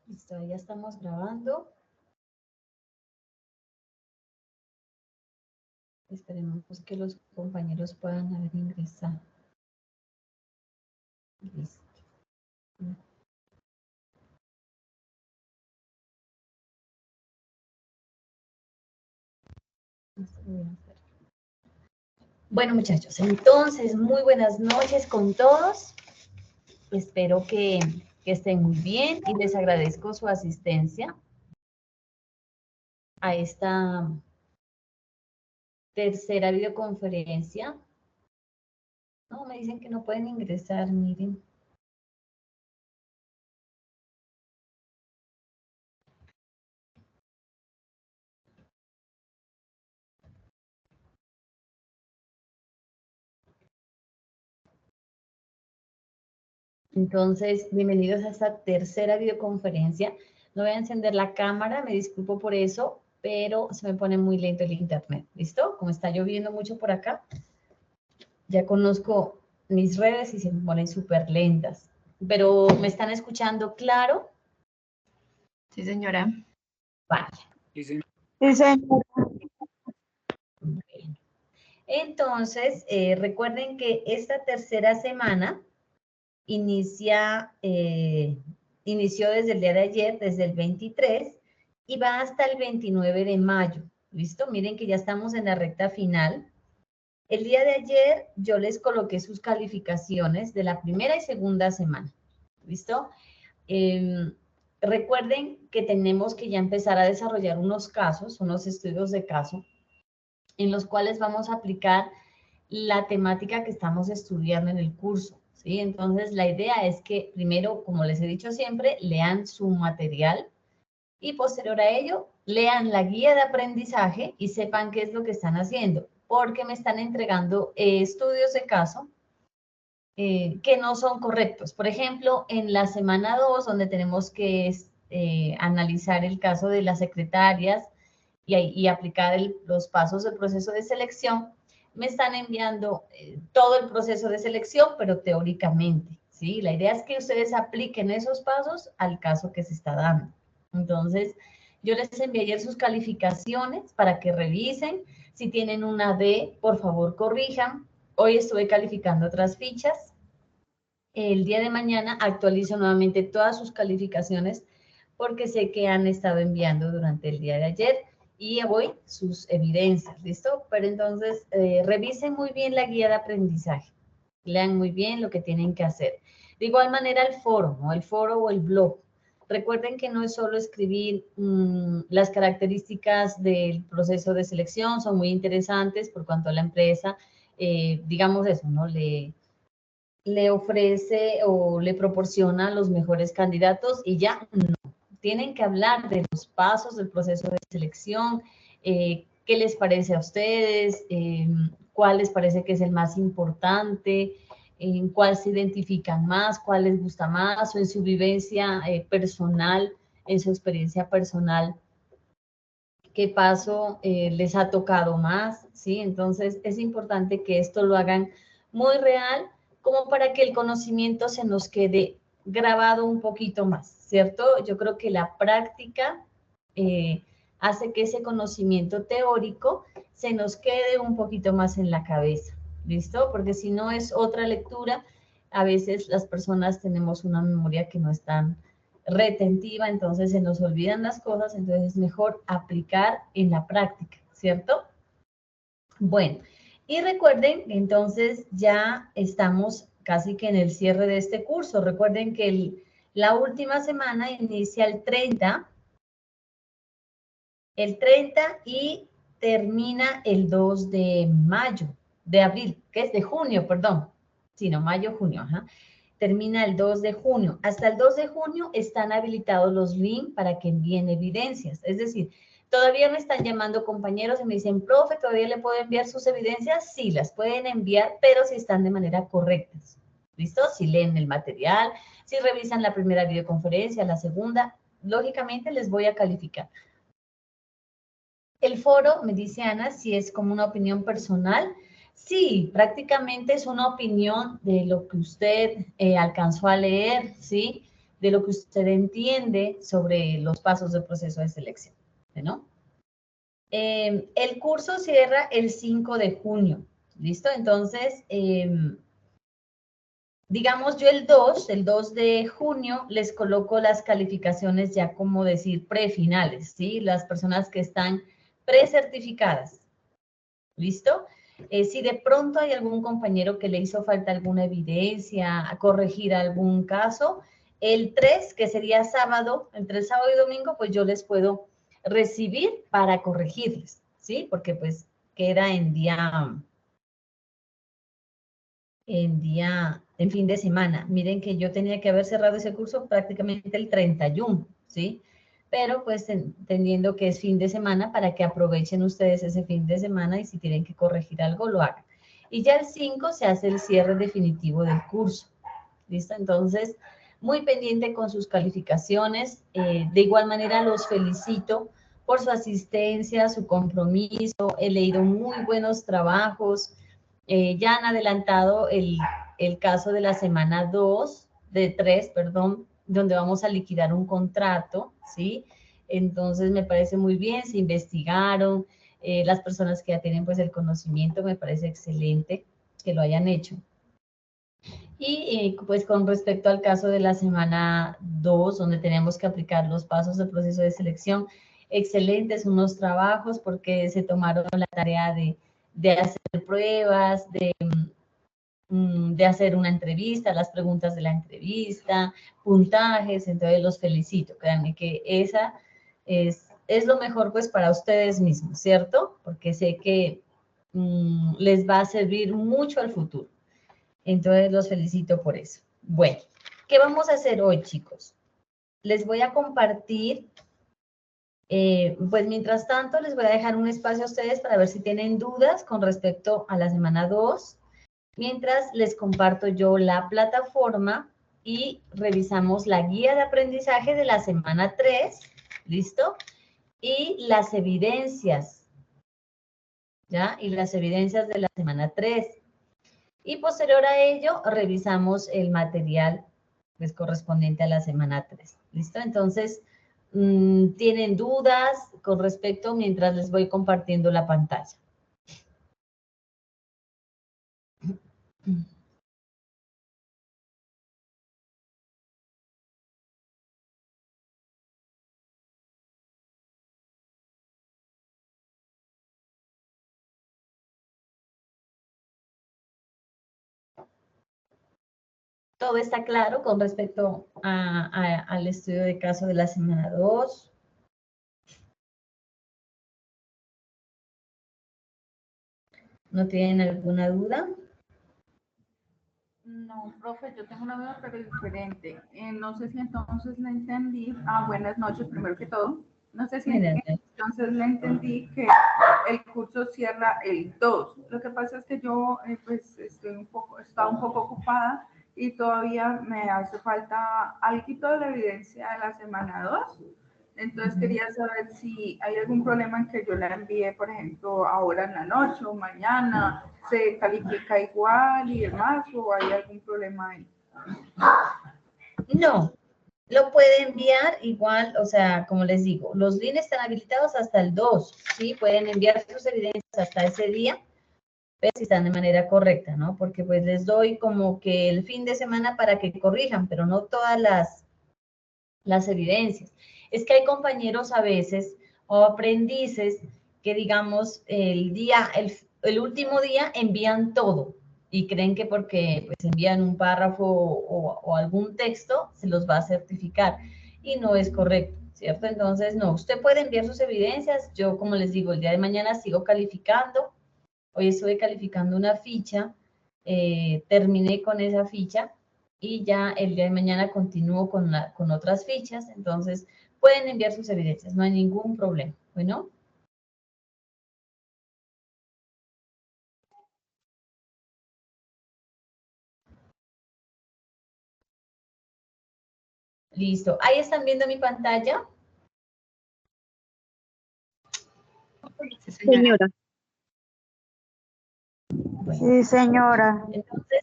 Listo, ya estamos grabando. Esperemos que los compañeros puedan haber ingresado. Listo. Bueno, muchachos, entonces, muy buenas noches con todos. Espero que estén muy bien y les agradezco su asistencia a esta tercera videoconferencia. No, me dicen que no pueden ingresar, miren. Entonces, bienvenidos a esta tercera videoconferencia. No voy a encender la cámara, me disculpo por eso, pero se me pone muy lento el internet, ¿listo? Como está lloviendo mucho por acá, ya conozco mis redes y se me ponen súper lentas. Pero, ¿me están escuchando claro? Sí, señora. Vale. Sí, señora. Sí, señora. Bien. Entonces, recuerden que esta tercera semana inició desde el día de ayer, desde el 23, y va hasta el 29 de mayo. ¿Listo? Miren que ya estamos en la recta final. El día de ayer yo les coloqué sus calificaciones de la primera y segunda semana. ¿Listo? Recuerden que tenemos que ya empezar a desarrollar unos casos, unos estudios de caso, en los cuales vamos a aplicar la temática que estamos estudiando en el curso, ¿sí? Entonces, la idea es que primero, como les he dicho siempre, lean su material y posterior a ello, lean la guía de aprendizaje y sepan qué es lo que están haciendo, porque me están entregando estudios de caso que no son correctos. Por ejemplo, en la semana 2, donde tenemos que analizar el caso de las secretarias y aplicar los pasos del proceso de selección, me están enviando todo el proceso de selección, pero teóricamente, ¿sí? La idea es que ustedes apliquen esos pasos al caso que se está dando. Entonces, yo les envié ayer sus calificaciones para que revisen. Si tienen una D, por favor, corrijan. Hoy estuve calificando otras fichas. El día de mañana actualizo nuevamente todas sus calificaciones porque sé que han estado enviando durante el día de ayer y hoy sus evidencias, ¿listo? Pero entonces revisen muy bien la guía de aprendizaje, lean muy bien lo que tienen que hacer. De igual manera el foro, ¿no? El foro o el blog. Recuerden que no es solo escribir las características del proceso de selección, son muy interesantes por cuanto a la empresa, digamos eso, ¿no? Le ofrece o le proporciona los mejores candidatos y ya no. Tienen que hablar de los pasos del proceso de selección, qué les parece a ustedes, cuál les parece que es el más importante, en cuál se identifican más, cuál les gusta más, o en su vivencia personal, en su experiencia personal, qué paso les ha tocado más, ¿sí? Entonces, es importante que esto lo hagan muy real, como para que el conocimiento se nos quede grabado un poquito más, ¿cierto? Yo creo que la práctica hace que ese conocimiento teórico se nos quede un poquito más en la cabeza, ¿listo? Porque si no es otra lectura, a veces las personas tenemos una memoria que no es tan retentiva, entonces se nos olvidan las cosas, entonces es mejor aplicar en la práctica, ¿cierto? Bueno, y recuerden, entonces ya estamos casi que en el cierre de este curso. Recuerden que la última semana inicia el 30 y termina el 2 de mayo, de abril, que es de junio, perdón. Sí, no, mayo, junio, ajá. Termina el 2 de junio. Hasta el 2 de junio están habilitados los links para que envíen evidencias. Es decir, todavía me están llamando compañeros y me dicen, profe, ¿todavía le puedo enviar sus evidencias? Sí, las pueden enviar, pero si están de manera correcta. ¿Listo? Si leen el material, si revisan la primera videoconferencia, la segunda, lógicamente les voy a calificar. El foro, me dice Ana, si es como una opinión personal. Sí, prácticamente es una opinión de lo que usted alcanzó a leer, ¿sí? De lo que usted entiende sobre los pasos del proceso de selección, ¿no? El curso cierra el 5 de junio, ¿listo? Entonces, digamos yo el 2 de junio, les coloco las calificaciones ya como decir prefinales, ¿sí? Las personas que están precertificadas, ¿listo? Si de pronto hay algún compañero que le hizo falta alguna evidencia, a corregir algún caso, el 3, que sería sábado, entre el sábado y domingo, pues yo les puedo recibir para corregirles, ¿sí? Porque pues queda en fin de semana. Miren que yo tenía que haber cerrado ese curso prácticamente el 31, ¿sí? Pero pues entendiendo que es fin de semana para que aprovechen ustedes ese fin de semana y si tienen que corregir algo, lo hagan. Y ya el 5 se hace el cierre definitivo del curso, ¿listo? Entonces, muy pendiente con sus calificaciones. De igual manera, los felicito por su asistencia, su compromiso. He leído muy buenos trabajos. Ya han adelantado el caso de la semana 2, de 3, perdón, donde vamos a liquidar un contrato, ¿sí? Entonces me parece muy bien, se investigaron, las personas que ya tienen pues el conocimiento, me parece excelente que lo hayan hecho. Y pues con respecto al caso de la semana 2, donde tenemos que aplicar los pasos del proceso de selección, excelentes unos trabajos porque se tomaron la tarea de hacer pruebas, de hacer una entrevista, las preguntas de la entrevista, puntajes, entonces los felicito. Créanme que esa es lo mejor pues para ustedes mismos, ¿cierto? Porque sé que les va a servir mucho al futuro. Entonces los felicito por eso. Bueno, ¿qué vamos a hacer hoy, chicos? Les voy a compartir, pues mientras tanto les voy a dejar un espacio a ustedes para ver si tienen dudas con respecto a la semana 2. Mientras les comparto yo la plataforma y revisamos la guía de aprendizaje de la semana 3, ¿listo? Y las evidencias, ¿ya? Y las evidencias de la semana 3. Y posterior a ello, revisamos el material pues, correspondiente a la semana 3. ¿Listo? Entonces, ¿tienen dudas con respecto mientras les voy compartiendo la pantalla? Todo está claro con respecto al estudio de caso de la semana 2. ¿No tienen alguna duda? No, profe, yo tengo una duda, pero diferente. No sé si entonces le entendí. Buenas noches, primero que todo. No sé si entonces le entendí que el curso cierra el 2. Lo que pasa es que yo pues estaba un poco ocupada y todavía me hace falta algo de la evidencia de la semana 2. Entonces quería saber si hay algún problema en que yo la envíe, por ejemplo, ahora en la noche o mañana, se califica igual y demás, o hay algún problema ahí. No, lo puede enviar igual, o sea, como les digo, los links están habilitados hasta el 2, ¿sí? Pueden enviar sus evidencias hasta ese día, pero si están de manera correcta, ¿no? Porque pues les doy como que el fin de semana para que corrijan, pero no todas las evidencias. Es que hay compañeros a veces o aprendices que digamos el último día envían todo y creen que porque pues, envían un párrafo o algún texto se los va a certificar y no es correcto, ¿cierto? Entonces, no, usted puede enviar sus evidencias. Yo, como les digo, el día de mañana sigo calificando. Hoy estuve calificando una ficha, terminé con esa ficha y ya el día de mañana continúo con otras fichas, entonces pueden enviar sus evidencias, no hay ningún problema. Bueno. Listo. ¿Ahí están viendo mi pantalla? Sí, señora. Bueno, Sí, señora. entonces,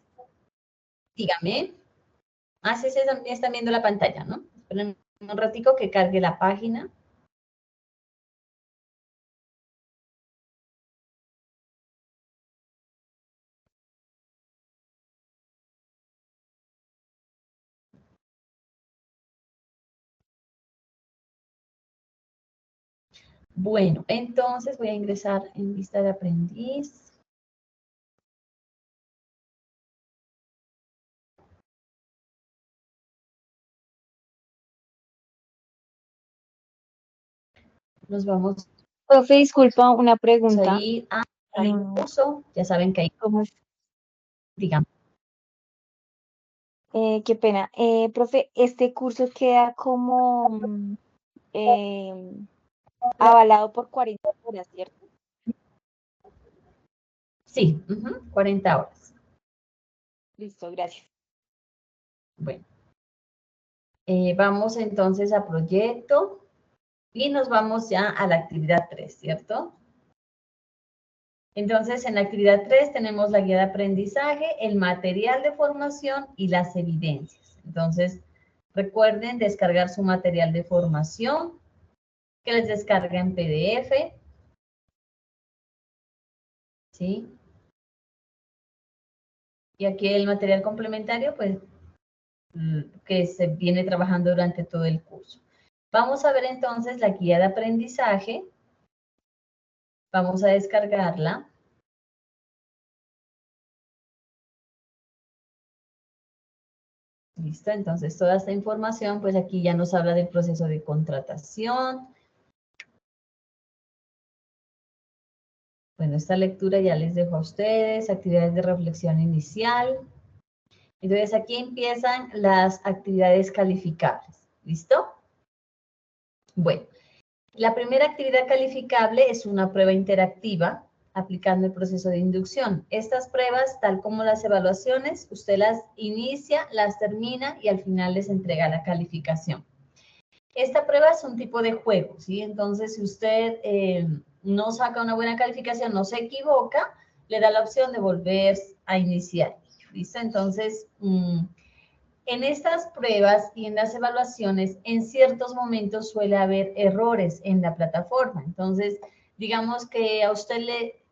dígame. Ah, sí, están viendo la pantalla, ¿no? Esperen un ratico que cargue la página. Bueno, entonces voy a ingresar en vista de aprendiz. Nos vamos Profe, disculpa, una a pregunta. ir a curso. Ya saben que hay, ¿Cómo es? digamos, Qué pena. Profe, este curso queda como avalado por 40 horas, ¿cierto? sí, 40 horas. Listo, gracias. Bueno, vamos entonces a proyecto y nos vamos ya a la actividad 3, ¿cierto? Entonces, en la actividad 3 tenemos la guía de aprendizaje, el material de formación y las evidencias. Entonces, recuerden descargar su material de formación, que les descarga en PDF, ¿sí? Y aquí el material complementario, pues, que se viene trabajando durante todo el curso. Vamos a ver entonces la guía de aprendizaje. Vamos a descargarla. Listo, entonces toda esta información, pues aquí ya nos habla del proceso de contratación. Bueno, esta lectura ya les dejo a ustedes, actividades de reflexión inicial. Entonces aquí empiezan las actividades calificables. ¿Listo? Bueno, la primera actividad calificable es una prueba interactiva aplicando el proceso de inducción. Estas pruebas, tal como las evaluaciones, usted las inicia, las termina y al final les entrega la calificación. Esta prueba es un tipo de juego, ¿sí? Entonces, si usted no saca una buena calificación, no se equivoca, le da la opción de volver a iniciar. ¿Listo? Entonces, en estas pruebas y en las evaluaciones, en ciertos momentos suele haber errores en la plataforma. Entonces, digamos que a usted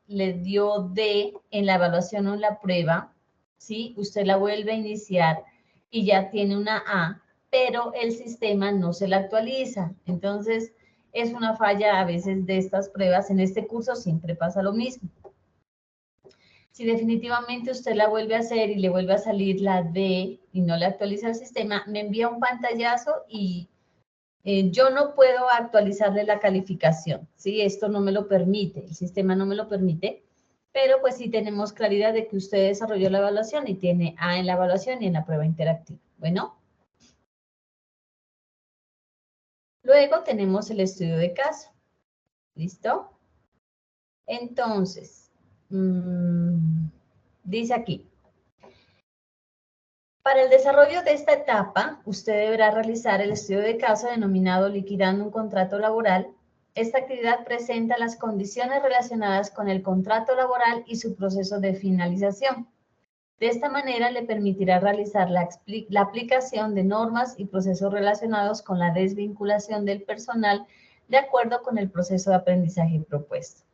le dio D en la evaluación o en la prueba, ¿sí? Usted la vuelve a iniciar y ya tiene una A, pero el sistema no se la actualiza. Entonces, es una falla a veces de estas pruebas. En este curso siempre pasa lo mismo. Si definitivamente usted la vuelve a hacer y le vuelve a salir la D y no le actualiza el sistema, me envía un pantallazo y yo no puedo actualizarle la calificación, ¿sí? Esto no me lo permite, el sistema no me lo permite, pero pues sí tenemos claridad de que usted desarrolló la evaluación y tiene A en la evaluación y en la prueba interactiva. Bueno. Luego tenemos el estudio de caso. ¿Listo? Entonces, dice aquí, para el desarrollo de esta etapa, usted deberá realizar el estudio de caso denominado liquidando un contrato laboral. Esta actividad presenta las condiciones relacionadas con el contrato laboral y su proceso de finalización. De esta manera le permitirá realizar la aplicación de normas y procesos relacionados con la desvinculación del personal de acuerdo con el proceso de aprendizaje propuesto.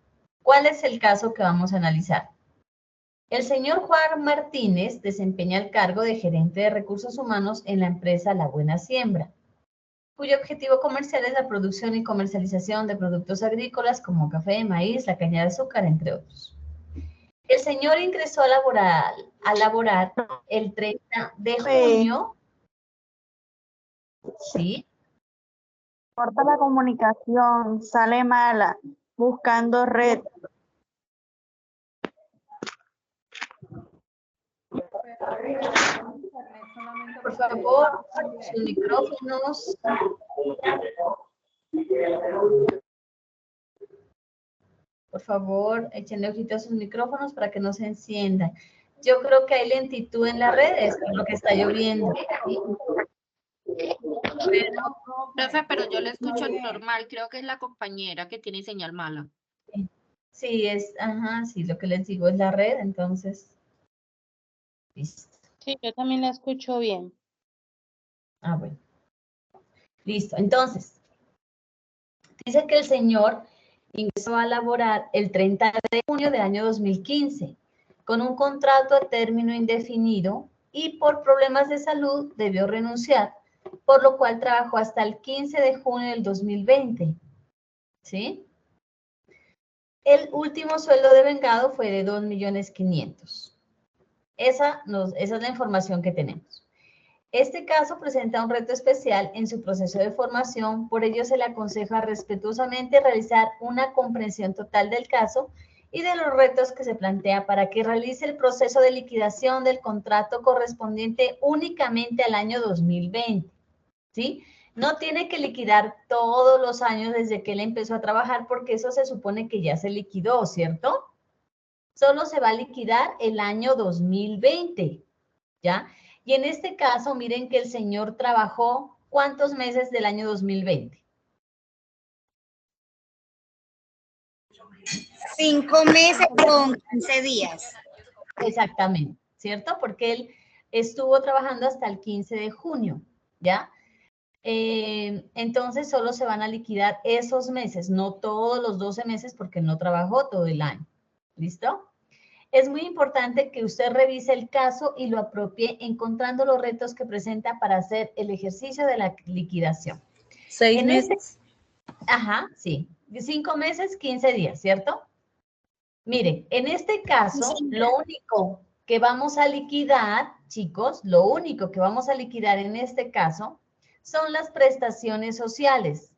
¿Cuál es el caso que vamos a analizar? El señor Juan Martínez desempeña el cargo de gerente de recursos humanos en la empresa La Buena Siembra, cuyo objetivo comercial es la producción y comercialización de productos agrícolas como café, maíz, la caña de azúcar, entre otros. El señor ingresó a laborar el 30 de junio. ¿Sí? Corta la comunicación, sale mala, buscando red. Por favor, sus micrófonos. Por favor, échenle ojito a sus micrófonos para que no se enciendan. Yo creo que hay lentitud en las redes, por lo que está lloviendo. Profe, pero yo le escucho normal, creo que es la compañera que tiene señal mala. Sí, ajá, sí, lo que les digo es la red, entonces, listo. Sí, yo también la escucho bien. Ah, bueno. Listo, entonces, dice que el señor ingresó a laborar el 30 de junio del año 2015 con un contrato a término indefinido y por problemas de salud debió renunciar, por lo cual trabajó hasta el 15 de junio del 2020, ¿sí? El último sueldo devengado fue de 2.500.000. Esa es la información que tenemos. Este caso presenta un reto especial en su proceso de formación, por ello se le aconseja respetuosamente realizar una comprensión total del caso y de los retos que se plantea para que realice el proceso de liquidación del contrato correspondiente únicamente al año 2020, ¿sí? No tiene que liquidar todos los años desde que él empezó a trabajar porque eso se supone que ya se liquidó, ¿cierto? Solo se va a liquidar el año 2020, ¿ya? Y en este caso, miren que el señor trabajó, ¿cuántos meses del año 2020? 5 meses con 15 días. Exactamente, ¿cierto? Porque él estuvo trabajando hasta el 15 de junio, ¿ya? Entonces solo se van a liquidar esos meses, no todos los 12 meses porque no trabajó todo el año. ¿Listo? Es muy importante que usted revise el caso y lo apropie encontrando los retos que presenta para hacer el ejercicio de la liquidación. 6 meses. Ajá, sí. 5 meses, 15 días, ¿cierto? Miren, en este caso, lo único que vamos a liquidar, chicos, lo único que vamos a liquidar en este caso son las prestaciones sociales,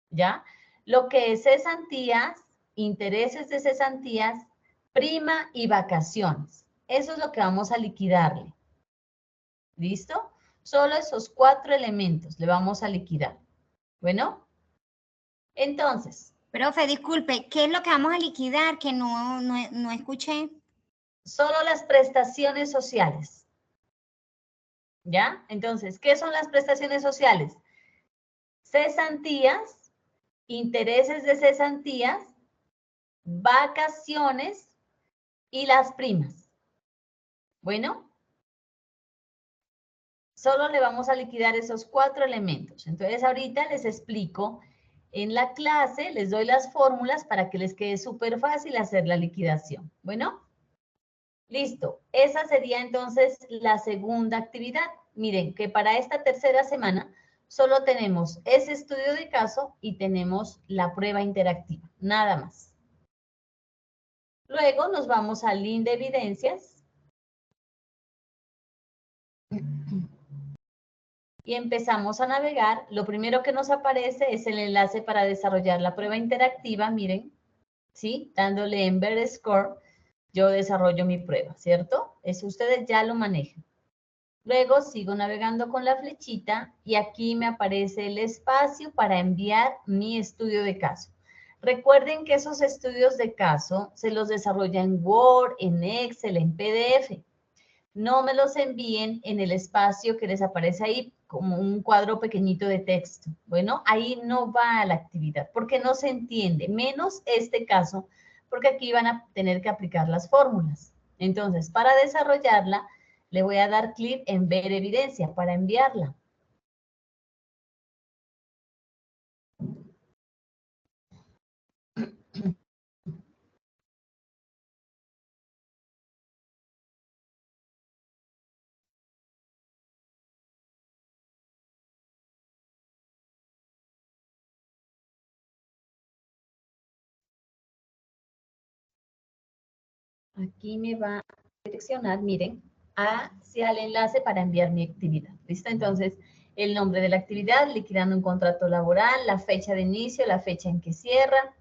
¿ya? Lo que es cesantías, intereses de cesantías, prima y vacaciones. Eso es lo que vamos a liquidarle. ¿Listo? Solo esos 4 elementos le vamos a liquidar. Bueno, entonces. Profe, disculpe, ¿qué es lo que vamos a liquidar? Que no escuché. Solo las prestaciones sociales. ¿Ya? Entonces, ¿qué son las prestaciones sociales? Cesantías, intereses de cesantías, vacaciones y las primas. Bueno, solo le vamos a liquidar esos 4 elementos. Entonces, ahorita les explico en la clase, les doy las fórmulas para que les quede súper fácil hacer la liquidación. Bueno, listo. Esa sería entonces la segunda actividad. Miren que para esta tercera semana solo tenemos ese estudio de caso y tenemos la prueba interactiva, nada más. Luego nos vamos al link de evidencias. Y empezamos a navegar. Lo primero que nos aparece es el enlace para desarrollar la prueba interactiva, miren, ¿sí? Dándole en Ver Score, yo desarrollo mi prueba, ¿cierto? Eso ustedes ya lo manejan. Luego sigo navegando con la flechita y aquí me aparece el espacio para enviar mi estudio de caso. Recuerden que esos estudios de caso se los desarrolla en Word, en Excel, en PDF. No me los envíen en el espacio que les aparece ahí como un cuadro pequeñito de texto. Bueno, ahí no va la actividad porque no se entiende, menos este caso, porque aquí van a tener que aplicar las fórmulas. Entonces, para desarrollarla, le voy a dar clic en ver evidencia para enviarla. Aquí me va a direccionar, miren, hacia el enlace para enviar mi actividad. ¿Listo? Entonces, el nombre de la actividad, liquidando un contrato laboral, la fecha de inicio, la fecha en que cierra.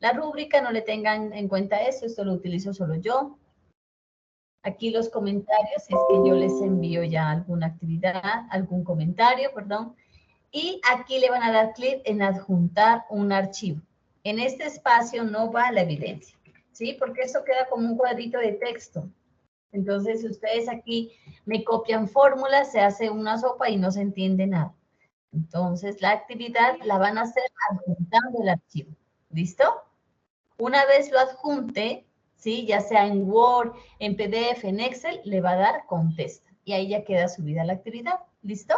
La rúbrica, no le tengan en cuenta eso, esto lo utilizo solo yo. Aquí los comentarios, si es que yo les envío ya alguna actividad, algún comentario, perdón. Y aquí le van a dar clic en adjuntar un archivo. En este espacio no va la evidencia, ¿sí? Porque esto queda como un cuadrito de texto. Entonces, ustedes aquí me copian fórmulas, se hace una sopa y no se entiende nada. Entonces, la actividad la van a hacer adjuntando el archivo. ¿Listo? Una vez lo adjunte, ¿sí? Ya sea en Word, en PDF, en Excel, le va a dar contesta. Y ahí ya queda subida la actividad. ¿Listo?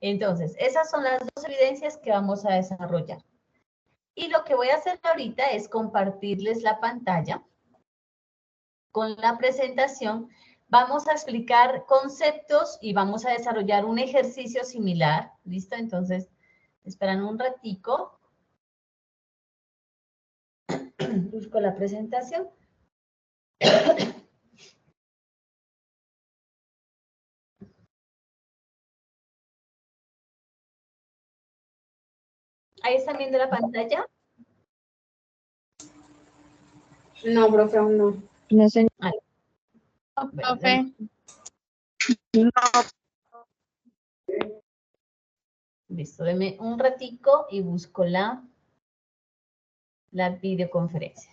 Entonces, esas son las dos evidencias que vamos a desarrollar. Y lo que voy a hacer ahorita es compartirles la pantalla con la presentación. Vamos a explicar conceptos y vamos a desarrollar un ejercicio similar. ¿Listo? Entonces, esperan un ratico. Busco la presentación. Ahí están viendo la pantalla. No, profe, aún no. No sé. Bueno, Profe, listo, deme un ratico y busco la videoconferencia.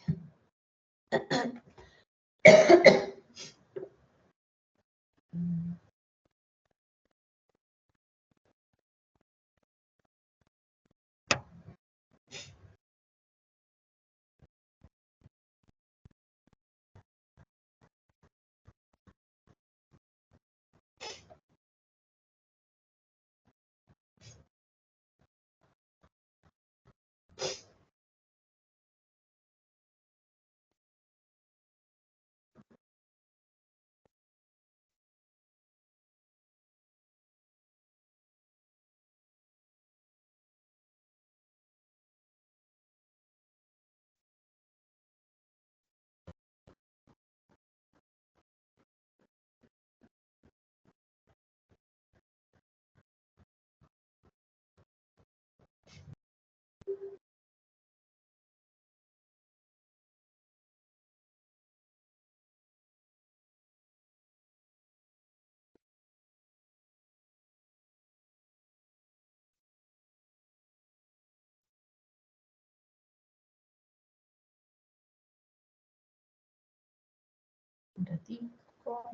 Un ratico.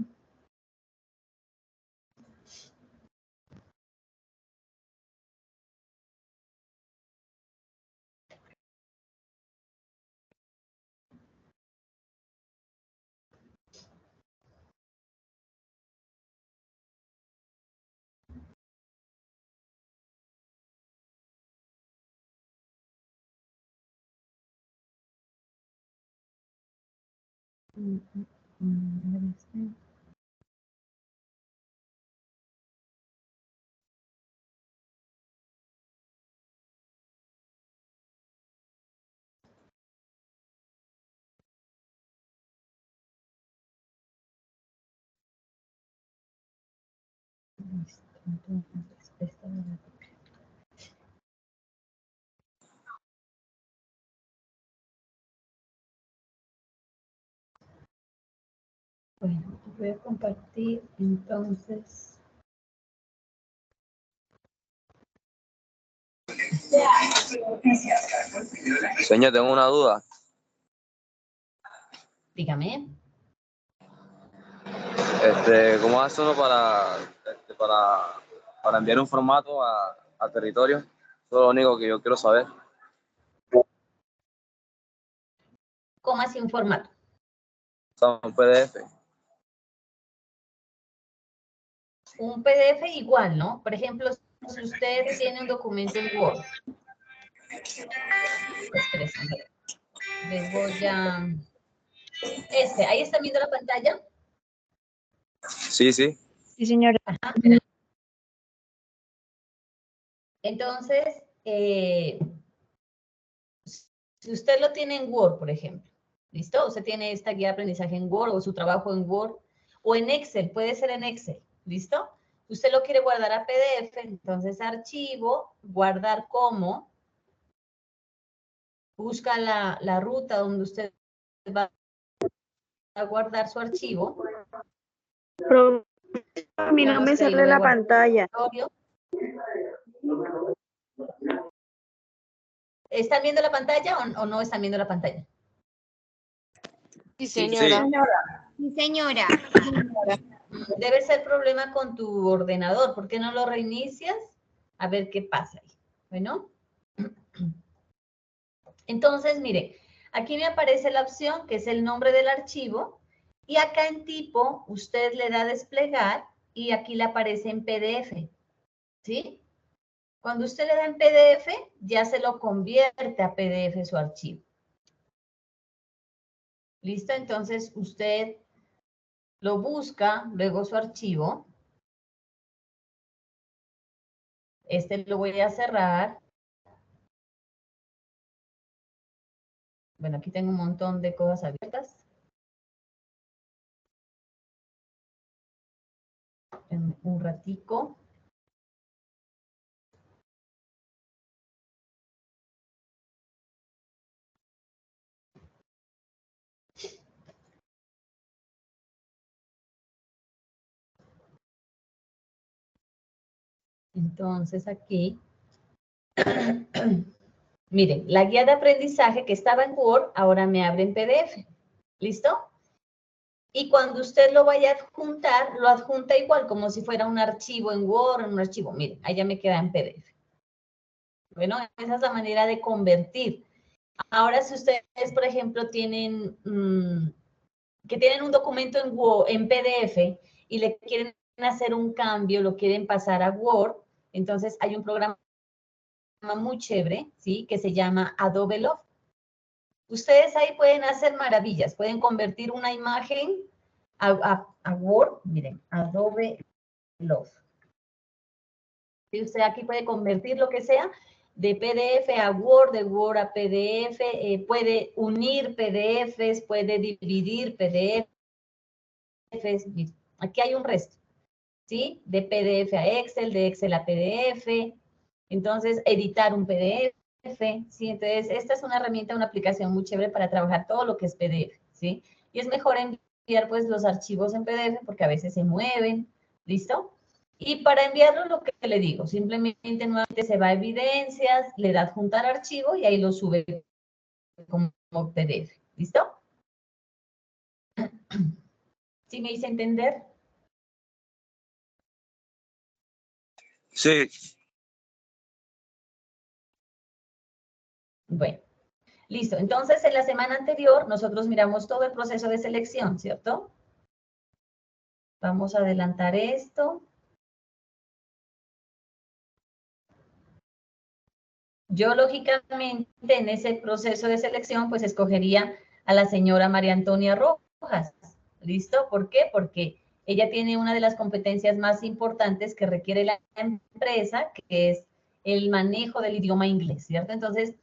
Listo, entonces, esta es la... Bueno, voy a compartir entonces. Señor, tengo una duda. Dígame. ¿Cómo hace uno para enviar un formato a territorio? Eso es lo único que yo quiero saber. ¿Cómo así un formato? O sea, un PDF. Un PDF igual, ¿no? Por ejemplo, si usted tiene un documento en Word. Espérense, les voy a... ahí está viendo la pantalla. Sí, sí. Sí, señora. Ajá. Entonces, si usted lo tiene en Word, por ejemplo, ¿listo? Usted tiene esta guía de aprendizaje en Word o su trabajo en Word o en Excel, puede ser en Excel, ¿listo? Usted lo quiere guardar a PDF, entonces archivo, guardar como, busca la ruta donde usted va a guardar su archivo. A mí no me sale la pantalla. ¿Están viendo la pantalla o no están viendo la pantalla? Sí, Sí. señora. Sí, señora. Debe ser problema con tu ordenador. ¿Por qué no lo reinicias? A ver qué pasa ahí. Bueno. Entonces, mire, aquí me aparece la opción que es el nombre del archivo y acá en tipo usted le da desplegar y aquí le aparece en PDF, ¿sí? Cuando usted le da en PDF, ya se lo convierte a PDF su archivo. ¿Listo? Entonces usted lo busca, luego su archivo. Este lo voy a cerrar. Bueno, aquí tengo un montón de cosas abiertas. En un ratico. Entonces aquí, miren, la guía de aprendizaje que estaba en Word, ahora me abre en PDF. ¿Listo? Y cuando usted lo vaya a adjuntar, lo adjunta igual, como si fuera un archivo en Word, un archivo. Miren, ahí ya me queda en PDF. Bueno, esa es la manera de convertir. Ahora, si ustedes, por ejemplo, tienen, que tienen un documento en Word, en PDF, y le quieren hacer un cambio, lo quieren pasar a Word, entonces hay un programa muy chévere, ¿sí? Que se llama Adobe Love. Ustedes ahí pueden hacer maravillas, pueden convertir una imagen a Word, miren, Adobe Love. Y usted aquí puede convertir lo que sea de PDF a Word, de Word a PDF, puede unir PDFs, puede dividir PDFs, aquí hay un resto, ¿sí? De PDF a Excel, de Excel a PDF, entonces editar un PDF, ¿sí? Entonces, esta es una herramienta, una aplicación muy chévere para trabajar todo lo que es PDF, ¿sí? Y es mejor enviar, pues, los archivos en PDF porque a veces se mueven, ¿listo? Y para enviarlo, lo que le digo, simplemente nuevamente se va a evidencias, le da adjuntar archivo y ahí lo sube como PDF, ¿listo? ¿Sí me hice entender? Sí. Bueno. Listo, entonces en la semana anterior nosotros miramos todo el proceso de selección, ¿cierto? Vamos a adelantar esto. Yo lógicamente en ese proceso de selección pues escogería a la señora María Antonia Rojas, ¿listo? ¿Por qué? Porque ella tiene una de las competencias más importantes que requiere la empresa, que es el manejo del idioma inglés, ¿cierto? Entonces,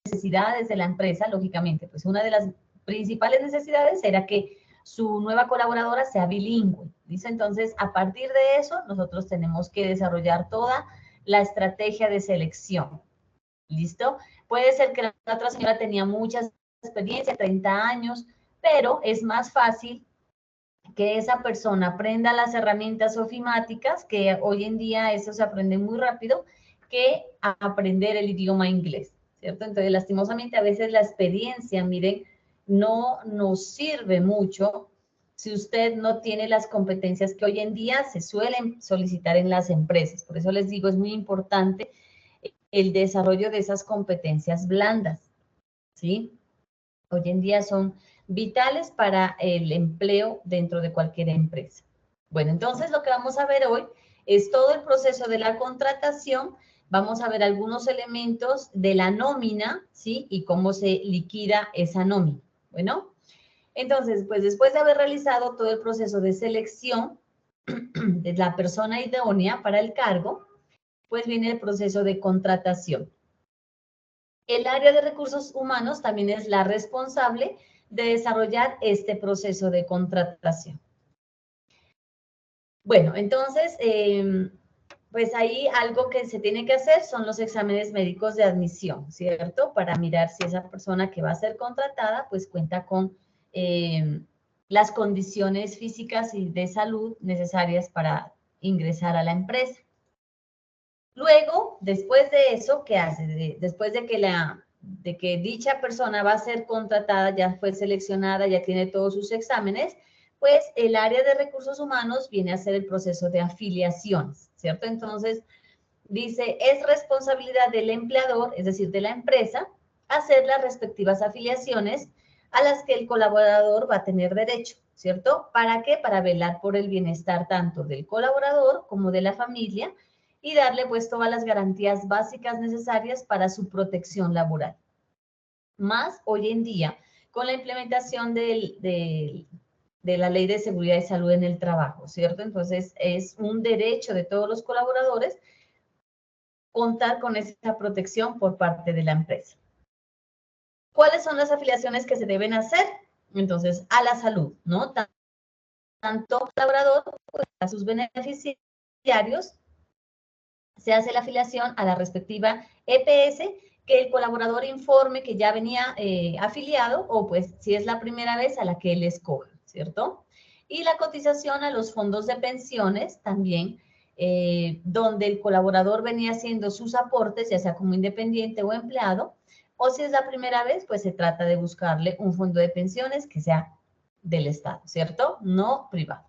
necesidades de la empresa, lógicamente, pues una de las principales necesidades era que su nueva colaboradora sea bilingüe, ¿listo? Entonces, a partir de eso, nosotros tenemos que desarrollar toda la estrategia de selección, ¿listo? Puede ser que la otra señora tenía mucha experiencia, 30 años, pero es más fácil que esa persona aprenda las herramientas ofimáticas, que hoy en día eso se aprende muy rápido, que aprender el idioma inglés, ¿cierto? Entonces, lastimosamente, a veces la experiencia, miren, no nos sirve mucho si usted no tiene las competencias que hoy en día se suelen solicitar en las empresas. Por eso les digo, es muy importante el desarrollo de esas competencias blandas, ¿sí? Hoy en día son vitales para el empleo dentro de cualquier empresa. Bueno, entonces lo que vamos a ver hoy es todo el proceso de la contratación. Vamos a ver algunos elementos de la nómina, ¿sí? Y cómo se liquida esa nómina. Bueno, entonces, pues después de haber realizado todo el proceso de selección de la persona idónea para el cargo, pues viene el proceso de contratación. El área de recursos humanos también es la responsable de desarrollar este proceso de contratación. Bueno, entonces, pues ahí algo que se tiene que hacer son los exámenes médicos de admisión, ¿cierto? Para mirar si esa persona que va a ser contratada, pues cuenta con las condiciones físicas y de salud necesarias para ingresar a la empresa. Luego, después de eso, ¿qué hace? Después de que dicha persona va a ser contratada, ya fue seleccionada, ya tiene todos sus exámenes, pues el área de recursos humanos viene a ser el proceso de afiliaciones, ¿cierto? Entonces, dice, es responsabilidad del empleador, es decir, de la empresa, hacer las respectivas afiliaciones a las que el colaborador va a tener derecho, ¿cierto? ¿Para qué? Para velar por el bienestar tanto del colaborador como de la familia y darle pues todas las garantías básicas necesarias para su protección laboral. Más hoy en día, con la implementación de la Ley de Seguridad y Salud en el Trabajo, ¿cierto? Entonces, es un derecho de todos los colaboradores contar con esa protección por parte de la empresa. ¿Cuáles son las afiliaciones que se deben hacer? Entonces, a la salud, ¿no? Tanto colaborador como a sus beneficiarios, se hace la afiliación a la respectiva EPS, que el colaborador informe que ya venía afiliado, o pues si es la primera vez a la que él escoja, ¿cierto? Y la cotización a los fondos de pensiones también, donde el colaborador venía haciendo sus aportes, ya sea como independiente o empleado, o si es la primera vez, pues se trata de buscarle un fondo de pensiones que sea del Estado, ¿cierto? No privado.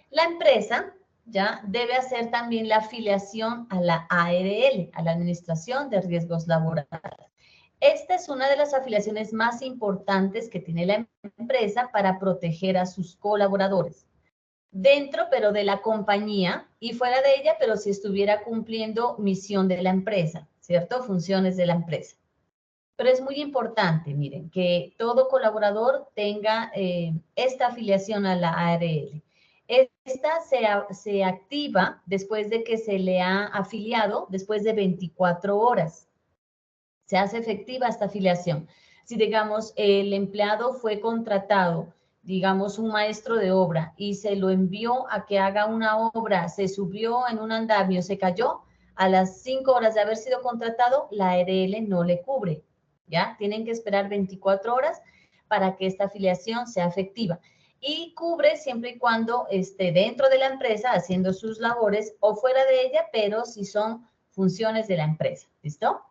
La empresa ya debe hacer también la afiliación a la ARL, a la Administración de Riesgos Laborales. Esta es una de las afiliaciones más importantes que tiene la empresa para proteger a sus colaboradores. Dentro, pero de la compañía, y fuera de ella, pero si estuviera cumpliendo misión de la empresa, ¿cierto? Funciones de la empresa. Pero es muy importante, miren, que todo colaborador tenga esta afiliación a la ARL. Esta se activa después de que se le ha afiliado, después de 24 horas. Se hace efectiva esta afiliación. Si, digamos, el empleado fue contratado, digamos, un maestro de obra, y se lo envió a que haga una obra, se subió en un andamio, se cayó, a las 5 horas de haber sido contratado, la ARL no le cubre, ¿ya? Tienen que esperar 24 horas para que esta afiliación sea efectiva. Y cubre siempre y cuando esté dentro de la empresa haciendo sus labores o fuera de ella, pero si son funciones de la empresa, ¿listo?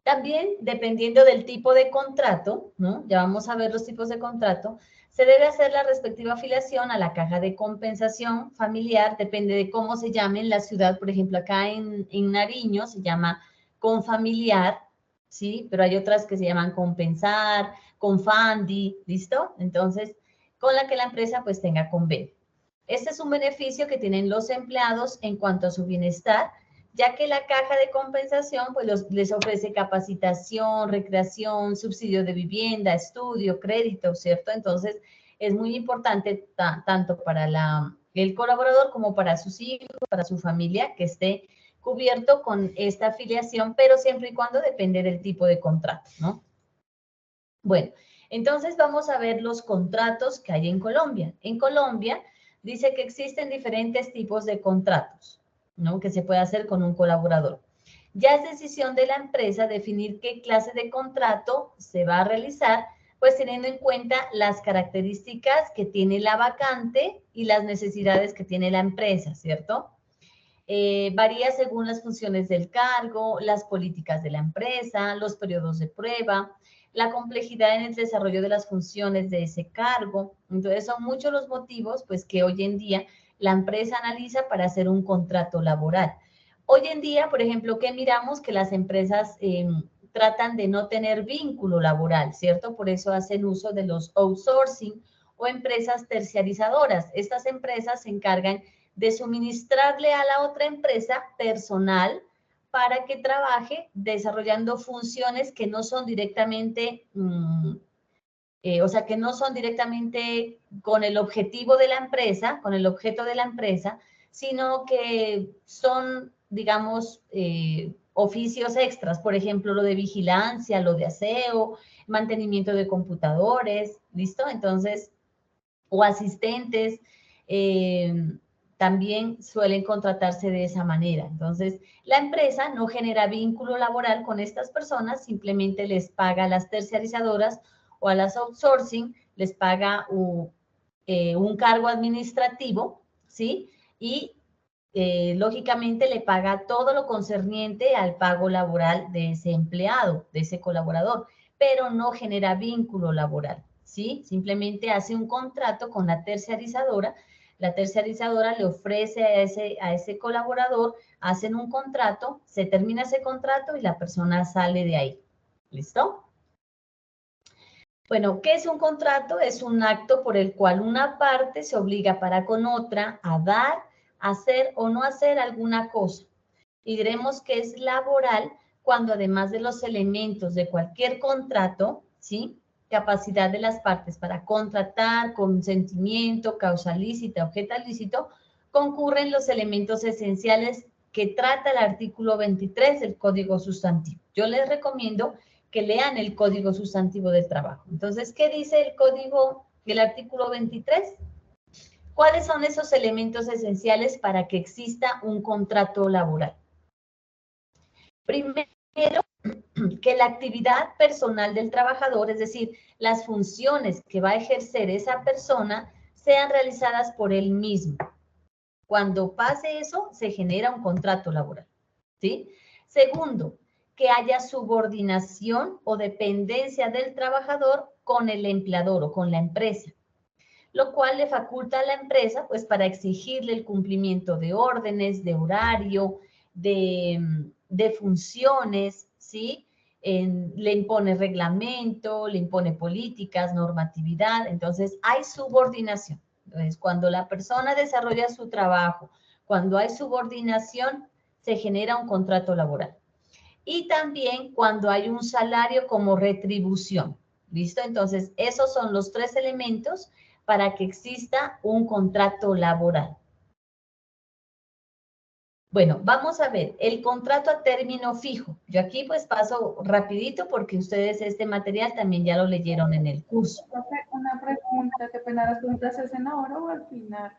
También, dependiendo del tipo de contrato, ¿no? Ya vamos a ver los tipos de contrato, se debe hacer la respectiva afiliación a la caja de compensación familiar, depende de cómo se llame en la ciudad, por ejemplo, acá en Nariño se llama Confamiliar, ¿sí? Pero hay otras que se llaman Compensar, Confandi, ¿listo? Entonces, con la que la empresa pues tenga convenio. Este es un beneficio que tienen los empleados en cuanto a su bienestar, ya que la caja de compensación pues les ofrece capacitación, recreación, subsidio de vivienda, estudio, crédito, ¿cierto? Entonces, es muy importante tanto para el colaborador como para sus hijos, para su familia, que esté cubierto con esta afiliación, pero siempre y cuando depende del tipo de contrato, ¿no? Bueno, entonces vamos a ver los contratos que hay en Colombia. En Colombia dice que existen diferentes tipos de contratos, ¿no? Que se puede hacer con un colaborador. Ya es decisión de la empresa definir qué clase de contrato se va a realizar, pues teniendo en cuenta las características que tiene la vacante y las necesidades que tiene la empresa, ¿cierto? Varía según las funciones del cargo, las políticas de la empresa, los periodos de prueba, la complejidad en el desarrollo de las funciones de ese cargo. Entonces, son muchos los motivos pues, que hoy en día la empresa analiza para hacer un contrato laboral. Hoy en día, por ejemplo, ¿qué miramos? Que las empresas tratan de no tener vínculo laboral, ¿cierto? Por eso hacen uso de los outsourcing o empresas terciarizadoras. Estas empresas se encargan de suministrarle a la otra empresa personal para que trabaje desarrollando funciones que no son directamente, o sea, que no son directamente con el objetivo de la empresa, con el objeto de la empresa, sino que son, digamos, oficios extras, por ejemplo, lo de vigilancia, lo de aseo, mantenimiento de computadores, ¿listo? Entonces, o asistentes, también suelen contratarse de esa manera. Entonces, la empresa no genera vínculo laboral con estas personas, simplemente les paga a las terciarizadoras o a las outsourcing, les paga un cargo administrativo, ¿sí? Y lógicamente le paga todo lo concerniente al pago laboral de ese empleado, de ese colaborador, pero no genera vínculo laboral. ¿sí? Simplemente hace un contrato con la terciarizadora le ofrece a ese colaborador, hacen un contrato, se termina ese contrato y la persona sale de ahí. ¿Listo? Bueno, ¿qué es un contrato? Es un acto por el cual una parte se obliga para con otra a dar, hacer o no hacer alguna cosa. Y diremos que es laboral cuando además de los elementos de cualquier contrato, ¿sí? Capacidad de las partes para contratar, consentimiento, causa lícita, objeto lícito, concurren los elementos esenciales que trata el artículo 23 del Código Sustantivo. Yo les recomiendo que lean el Código Sustantivo del Trabajo. Entonces, ¿qué dice el código del artículo 23? ¿Cuáles son esos elementos esenciales para que exista un contrato laboral? Primero, que la actividad personal del trabajador, es decir, las funciones que va a ejercer esa persona, sean realizadas por él mismo. Cuando pase eso, se genera un contrato laboral, ¿sí? Segundo, que haya subordinación o dependencia del trabajador con el empleador o con la empresa, lo cual le faculta a la empresa, pues, para exigirle el cumplimiento de órdenes, de horario, de funciones, ¿sí? Le impone reglamento, le impone políticas, normatividad, entonces hay subordinación. Entonces, cuando la persona desarrolla su trabajo, cuando hay subordinación, se genera un contrato laboral. Y también cuando hay un salario como retribución, ¿listo? Entonces, esos son los tres elementos para que exista un contrato laboral. Bueno, vamos a ver, el contrato a término fijo. Yo aquí pues paso rapidito porque ustedes este material también ya lo leyeron en el curso. Una pregunta, ¿te pena las preguntas se hacen ahora o al final?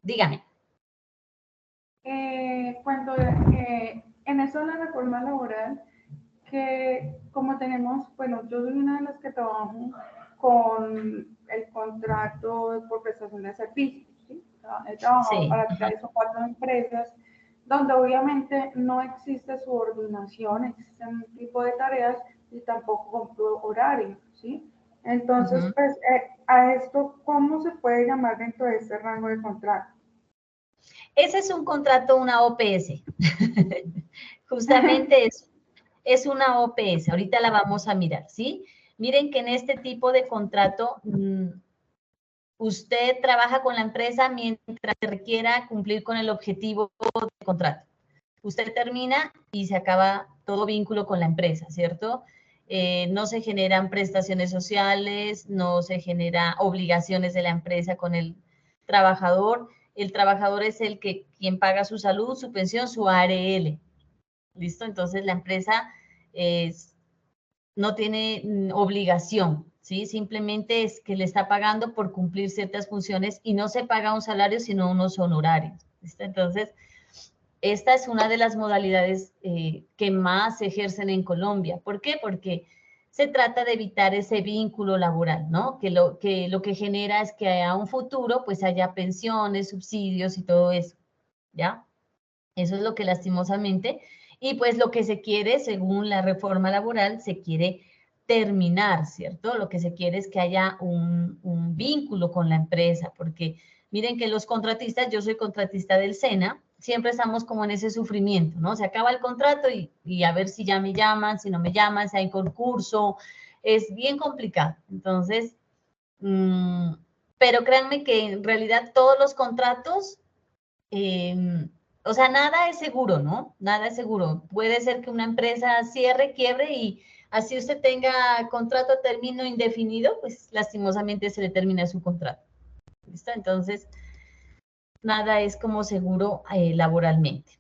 Dígame. Cuando en eso de la reforma laboral, que como tenemos, bueno, yo soy una de las que trabajo con el contrato por prestación de servicios, ¿sí? He trabajado Sí. para 3 o 4 empresas donde obviamente no existe subordinación, existen un tipo de tareas y tampoco compro horario, ¿sí? Entonces, pues, a esto, ¿cómo se puede llamar dentro de este rango de contrato? Ese es un contrato, una OPS. Justamente es una OPS. Ahorita la vamos a mirar, ¿sí? Miren que en este tipo de contrato, usted trabaja con la empresa mientras requiera cumplir con el objetivo del contrato. Usted termina y se acaba todo vínculo con la empresa, ¿cierto? No se generan prestaciones sociales, no se generan obligaciones de la empresa con el trabajador. El trabajador es quien paga su salud, su pensión, su ARL. ¿Listo? Entonces la empresa no tiene obligación, ¿sí? Simplemente es que le está pagando por cumplir ciertas funciones y no se paga un salario, sino unos honorarios. ¿Listo? Entonces, esta es una de las modalidades que más se ejercen en Colombia. ¿Por qué? Porque se trata de evitar ese vínculo laboral, ¿no? Que lo que genera es que a un futuro pues haya pensiones, subsidios y todo eso, ¿ya? Eso es lo que lastimosamente, y pues lo que se quiere, según la reforma laboral, se quiere terminar, ¿cierto? Lo que se quiere es que haya un vínculo con la empresa, porque miren que los contratistas, yo soy contratista del SENA, siempre estamos como en ese sufrimiento, ¿no? Se acaba el contrato y a ver si ya me llaman, si no me llaman, si hay concurso, es bien complicado. Entonces, pero créanme que en realidad todos los contratos, o sea, nada es seguro, ¿no? Nada es seguro. Puede ser que una empresa cierre, quiebre y así usted tenga contrato a término indefinido, pues lastimosamente se le termina su contrato. ¿Listo? Entonces, nada es como seguro laboralmente.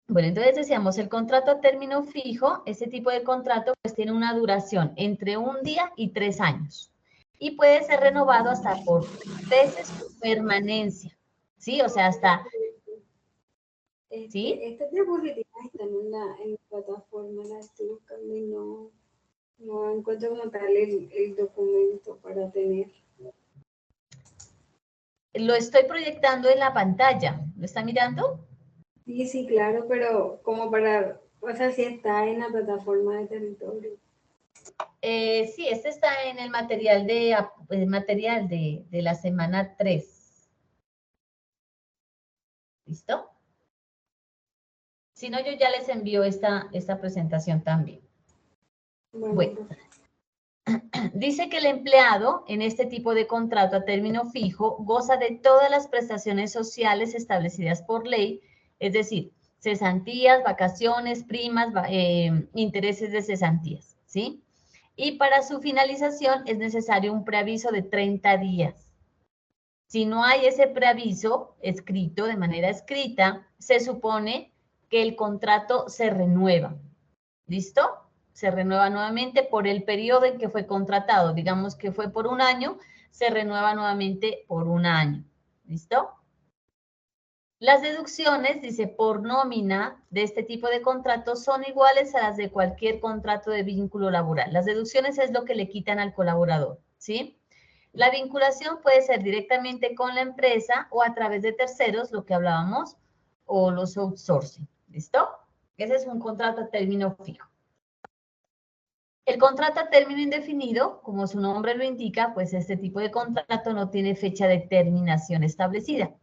Bueno, entonces decíamos, el contrato a término fijo, ese tipo de contrato pues tiene una duración entre 1 día y 3 años. Y puede ser renovado hasta por 3 veces su permanencia. ¿Sí? O sea, hasta... ¿Sí? Estas diapositivas están en la plataforma, las estoy buscando y no encuentro como tal el documento para tener. Lo estoy proyectando en la pantalla. ¿Lo está mirando? Sí, claro, pero como para, o sea, si está en la plataforma de territorio. Sí, este está en el material de la semana 3. ¿Listo? Si no, yo ya les envío esta presentación también. Bueno, dice que el empleado en este tipo de contrato a término fijo goza de todas las prestaciones sociales establecidas por ley, es decir, cesantías, vacaciones, primas, intereses de cesantías, ¿sí? Y para su finalización es necesario un preaviso de 30 días. Si no hay ese preaviso escrito, de manera escrita, se supone que el contrato se renueva. ¿Listo? Se renueva nuevamente por el periodo en que fue contratado. Digamos que fue por un año, se renueva nuevamente por un año. ¿Listo? Las deducciones, dice, por nómina de este tipo de contratos son iguales a las de cualquier contrato de vínculo laboral. Las deducciones es lo que le quitan al colaborador, ¿sí? La vinculación puede ser directamente con la empresa o a través de terceros, lo que hablábamos, o los outsourcing, ¿listo? Ese es un contrato a término fijo. El contrato a término indefinido, como su nombre lo indica, pues este tipo de contrato no tiene fecha de terminación establecida.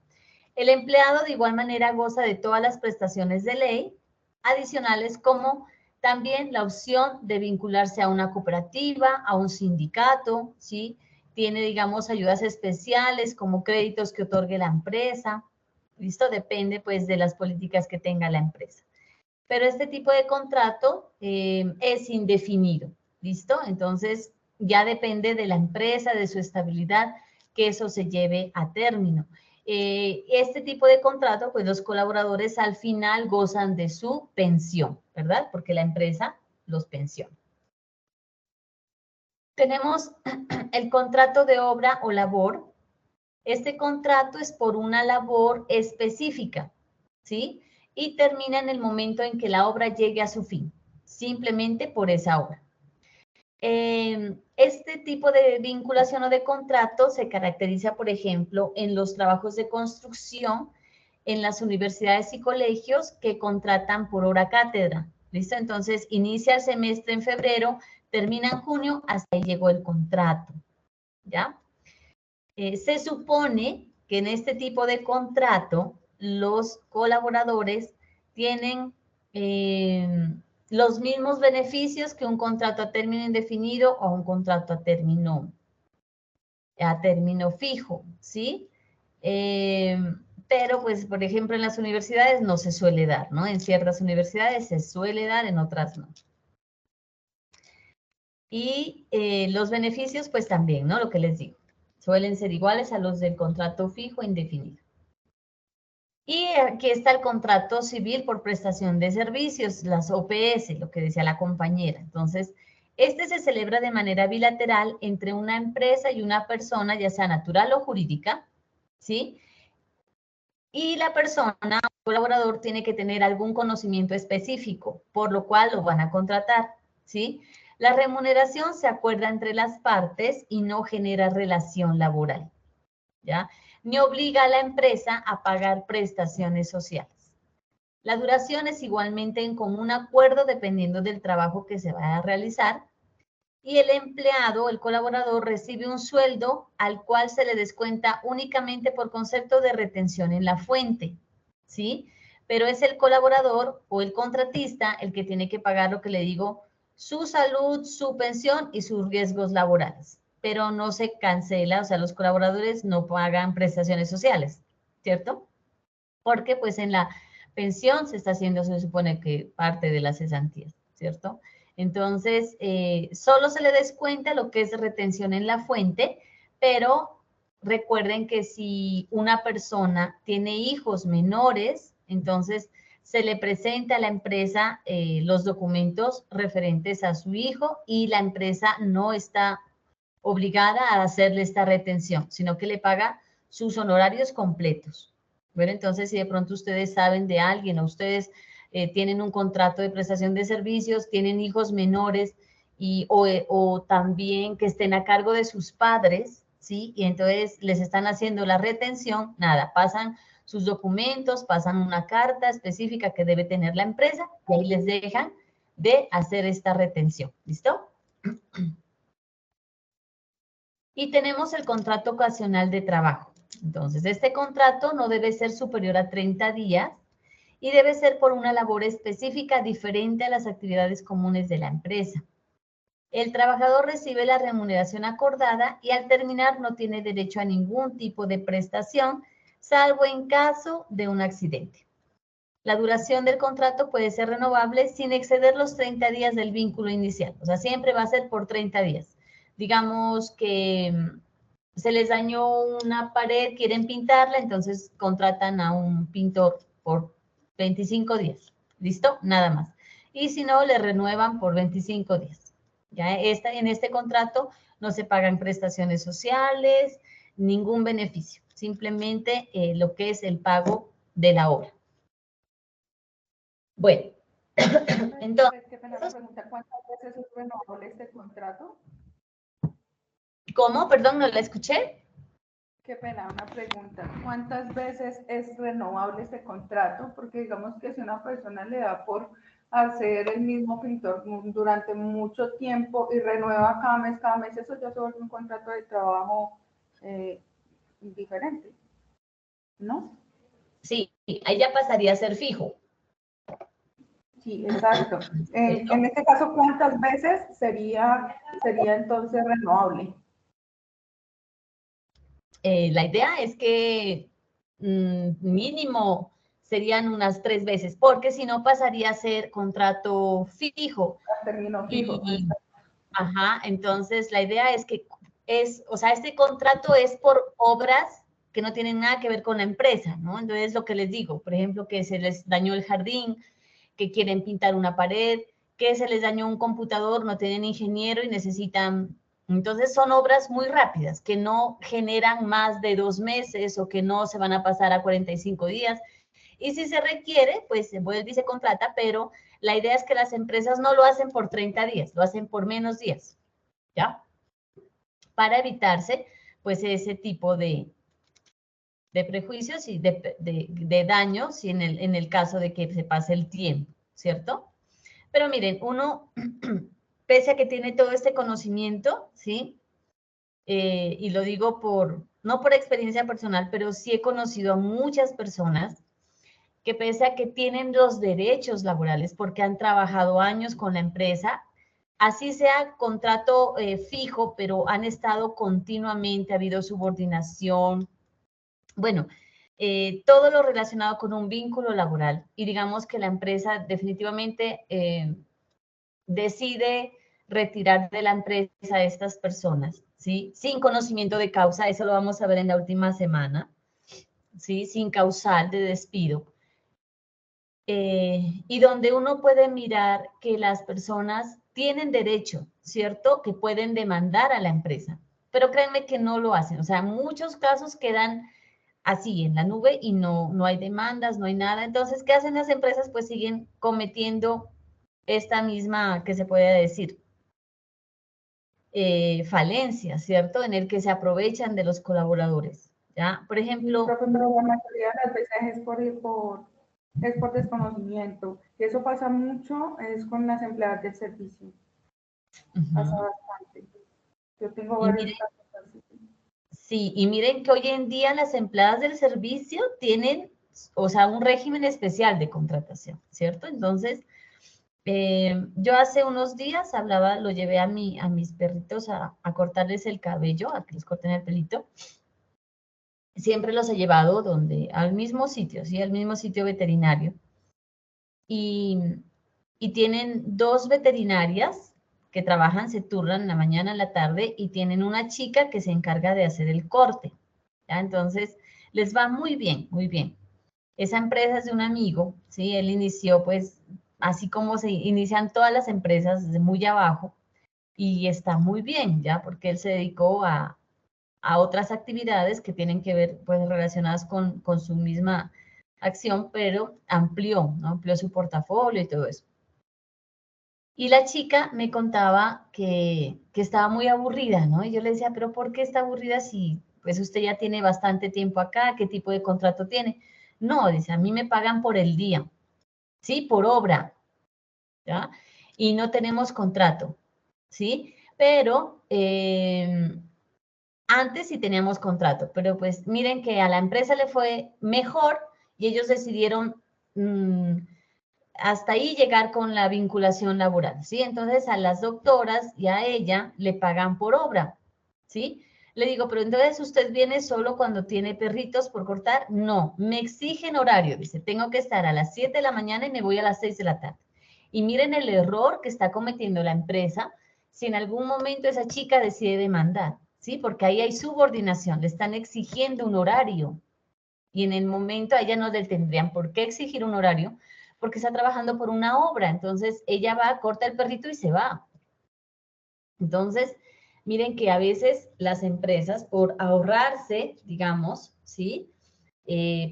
El empleado de igual manera goza de todas las prestaciones de ley adicionales, como también la opción de vincularse a una cooperativa, a un sindicato, ¿sí? Tiene, digamos, ayudas especiales como créditos que otorgue la empresa. ¿Listo? Depende, pues, de las políticas que tenga la empresa. Pero este tipo de contrato es indefinido. ¿Listo? Entonces, ya depende de la empresa, de su estabilidad, que eso se lleve a término. Este tipo de contrato, pues los colaboradores al final gozan de su pensión, ¿verdad? Porque la empresa los pensiona. Tenemos el contrato de obra o labor. Este contrato es por una labor específica, ¿sí? Y termina en el momento en que la obra llegue a su fin, simplemente por esa obra. Este tipo de vinculación o de contrato se caracteriza, por ejemplo, en los trabajos de construcción, en las universidades y colegios que contratan por hora cátedra. ¿Listo? Entonces, inicia el semestre en febrero, termina en junio, hasta ahí llegó el contrato. ¿Ya? Se supone que en este tipo de contrato los colaboradores tienen los mismos beneficios que un contrato a término indefinido o un contrato a término fijo, ¿sí? Pero, pues, por ejemplo, en las universidades no se suele dar, ¿no? En ciertas universidades se suele dar, en otras no. Y los beneficios, pues también, ¿no? Lo que les digo, suelen ser iguales a los del contrato fijo e indefinido. Y aquí está el contrato civil por prestación de servicios, las OPS, lo que decía la compañera. Entonces, este se celebra de manera bilateral entre una empresa y una persona, ya sea natural o jurídica, ¿sí? Y la persona, el colaborador, tiene que tener algún conocimiento específico, por lo cual lo van a contratar, ¿sí? La remuneración se acuerda entre las partes y no genera relación laboral, ¿ya? Ni obliga a la empresa a pagar prestaciones sociales. La duración es igualmente en común acuerdo dependiendo del trabajo que se vaya a realizar, y el empleado, el colaborador, recibe un sueldo al cual se le descuenta únicamente por concepto de retención en la fuente, ¿sí? Pero es el colaborador o el contratista el que tiene que pagar lo que le digo, su salud, su pensión y sus riesgos laborales. Pero no se cancela, o sea, los colaboradores no pagan prestaciones sociales, ¿cierto? Porque pues en la pensión se está haciendo, se supone que parte de las cesantías, ¿cierto? Entonces, solo se le descuenta lo que es retención en la fuente, pero recuerden que si una persona tiene hijos menores, entonces se le presenta a la empresa los documentos referentes a su hijo y la empresa no está obligada a hacerle esta retención, sino que le paga sus honorarios completos. Bueno, entonces si de pronto ustedes saben de alguien o ustedes tienen un contrato de prestación de servicios, tienen hijos menores o también que estén a cargo de sus padres, ¿sí? Y entonces les están haciendo la retención, nada, pasan sus documentos, pasan una carta específica que debe tener la empresa y ahí les dejan de hacer esta retención, ¿listo? Y tenemos el contrato ocasional de trabajo. Entonces, este contrato no debe ser superior a 30 días y debe ser por una labor específica diferente a las actividades comunes de la empresa. El trabajador recibe la remuneración acordada y al terminar no tiene derecho a ningún tipo de prestación, salvo en caso de un accidente. La duración del contrato puede ser renovable sin exceder los 30 días del vínculo inicial. O sea, siempre va a ser por 30 días. Digamos que se les dañó una pared, quieren pintarla, entonces contratan a un pintor por 25 días. ¿Listo? Nada más. Y si no, le renuevan por 25 días. Ya en este contrato no se pagan prestaciones sociales, ningún beneficio. Simplemente lo que es el pago de la obra. Bueno, entonces, Qué pena la pregunta, ¿cuántas veces es renovable este contrato? ¿cómo? Perdón, no la escuché. Qué pena, una pregunta. ¿Cuántas veces es renovable este contrato? Porque digamos que si una persona le da por hacer el mismo pintor durante mucho tiempo y renueva cada mes, eso ya se vuelve un contrato de trabajo diferente, ¿no? Sí, ahí ya pasaría a ser fijo. Sí, exacto. En este caso, ¿cuántas veces sería entonces renovable? La idea es que mínimo serían unas 3 veces, porque si no pasaría a ser contrato fijo. Término fijo. Ajá, entonces la idea es que o sea, este contrato es por obras que no tienen nada que ver con la empresa, ¿no? Entonces lo que les digo, por ejemplo, que se les dañó el jardín, que quieren pintar una pared, que se les dañó un computador, no tienen ingeniero y necesitan. Entonces son obras muy rápidas, que no generan más de 2 meses o que no se van a pasar a 45 días. Y si se requiere, pues se vuelve y se contrata, pero la idea es que las empresas no lo hacen por 30 días, lo hacen por menos días, ¿ya? Para evitarse, pues, ese tipo de prejuicios y de daños y en el caso de que se pase el tiempo, ¿cierto? Pero miren, uno, pese a que tiene todo este conocimiento, ¿sí? Y lo digo no por experiencia personal, pero sí he conocido a muchas personas que pese a que tienen los derechos laborales porque han trabajado años con la empresa, así sea contrato fijo, pero han estado continuamente, ha habido subordinación, bueno, todo lo relacionado con un vínculo laboral y digamos que la empresa definitivamente decide retirar de la empresa a estas personas, ¿sí? Sin conocimiento de causa, eso lo vamos a ver en la última semana, ¿sí? Sin causal de despido. Y donde uno puede mirar que las personas tienen derecho, ¿cierto? Que pueden demandar a la empresa, pero créanme que no lo hacen. O sea, muchos casos quedan así en la nube y no hay demandas, no hay nada. Entonces, ¿qué hacen las empresas? Pues siguen cometiendo esta misma, que se puede decir, falencia, ¿cierto? En el que se aprovechan de los colaboradores, ¿ya? Por ejemplo... Pero la mayoría de las veces es por desconocimiento. Y eso pasa mucho, es con las empleadas del servicio. Pasa bastante. Yo tengo varios casos así. Sí, y miren que hoy en día las empleadas del servicio tienen, o sea, un régimen especial de contratación, ¿cierto? Entonces, yo hace unos días lo llevé a mis perritos a cortarles el cabello, a que les corten el pelito. Siempre los he llevado al mismo sitio, ¿sí? Al mismo sitio veterinario. Y tienen 2 veterinarias que trabajan, se turnan en la mañana, en la tarde, y tienen una chica que se encarga de hacer el corte, ¿ya? Entonces, les va muy bien, muy bien. Esa empresa es de un amigo, ¿sí? Él inició, pues, así como se inician todas las empresas, desde muy abajo, y está muy bien, ¿ya? Porque él se dedicó a otras actividades que tienen que ver, pues, relacionadas con su misma acción, pero amplió, ¿no? Amplió su portafolio y todo eso. Y la chica me contaba que estaba muy aburrida, ¿no? Y yo le decía, pero ¿por qué está aburrida si pues usted ya tiene bastante tiempo acá? ¿Qué tipo de contrato tiene? No, dice, a mí me pagan por el día, ¿sí? Por obra, ¿ya? Y no tenemos contrato, ¿sí? Pero antes sí teníamos contrato, pero pues miren que a la empresa le fue mejor y ellos decidieron hasta ahí llegar con la vinculación laboral, ¿sí? Entonces a las doctoras y a ella le pagan por obra, ¿sí? Le digo, pero entonces usted viene solo cuando tiene perritos por cortar. No, me exigen horario, dice, tengo que estar a las 7 de la mañana y me voy a las 6 de la tarde. Y miren el error que está cometiendo la empresa si en algún momento esa chica decide demandar, ¿sí? Porque ahí hay subordinación, le están exigiendo un horario. Y en el momento a ella no le tendrían por qué exigir un horario porque está trabajando por una obra. Entonces ella va, corta el perrito y se va. Entonces, miren que a veces las empresas, por ahorrarse, digamos, ¿sí?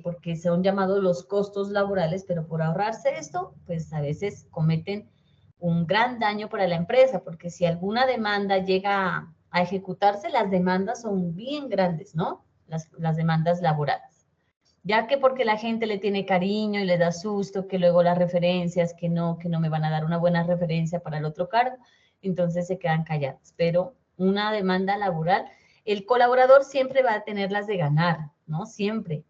Porque son llamados los costos laborales, pero por ahorrarse esto, pues a veces cometen un gran daño para la empresa, porque si alguna demanda llega a ejecutarse, las demandas son bien grandes, ¿no? Las demandas laborales. Ya que porque la gente le tiene cariño y le da susto, que luego las referencias, que no me van a dar una buena referencia para el otro cargo, entonces se quedan callados. Pero una demanda laboral, el colaborador siempre va a tener las de ganar, ¿no? Siempre.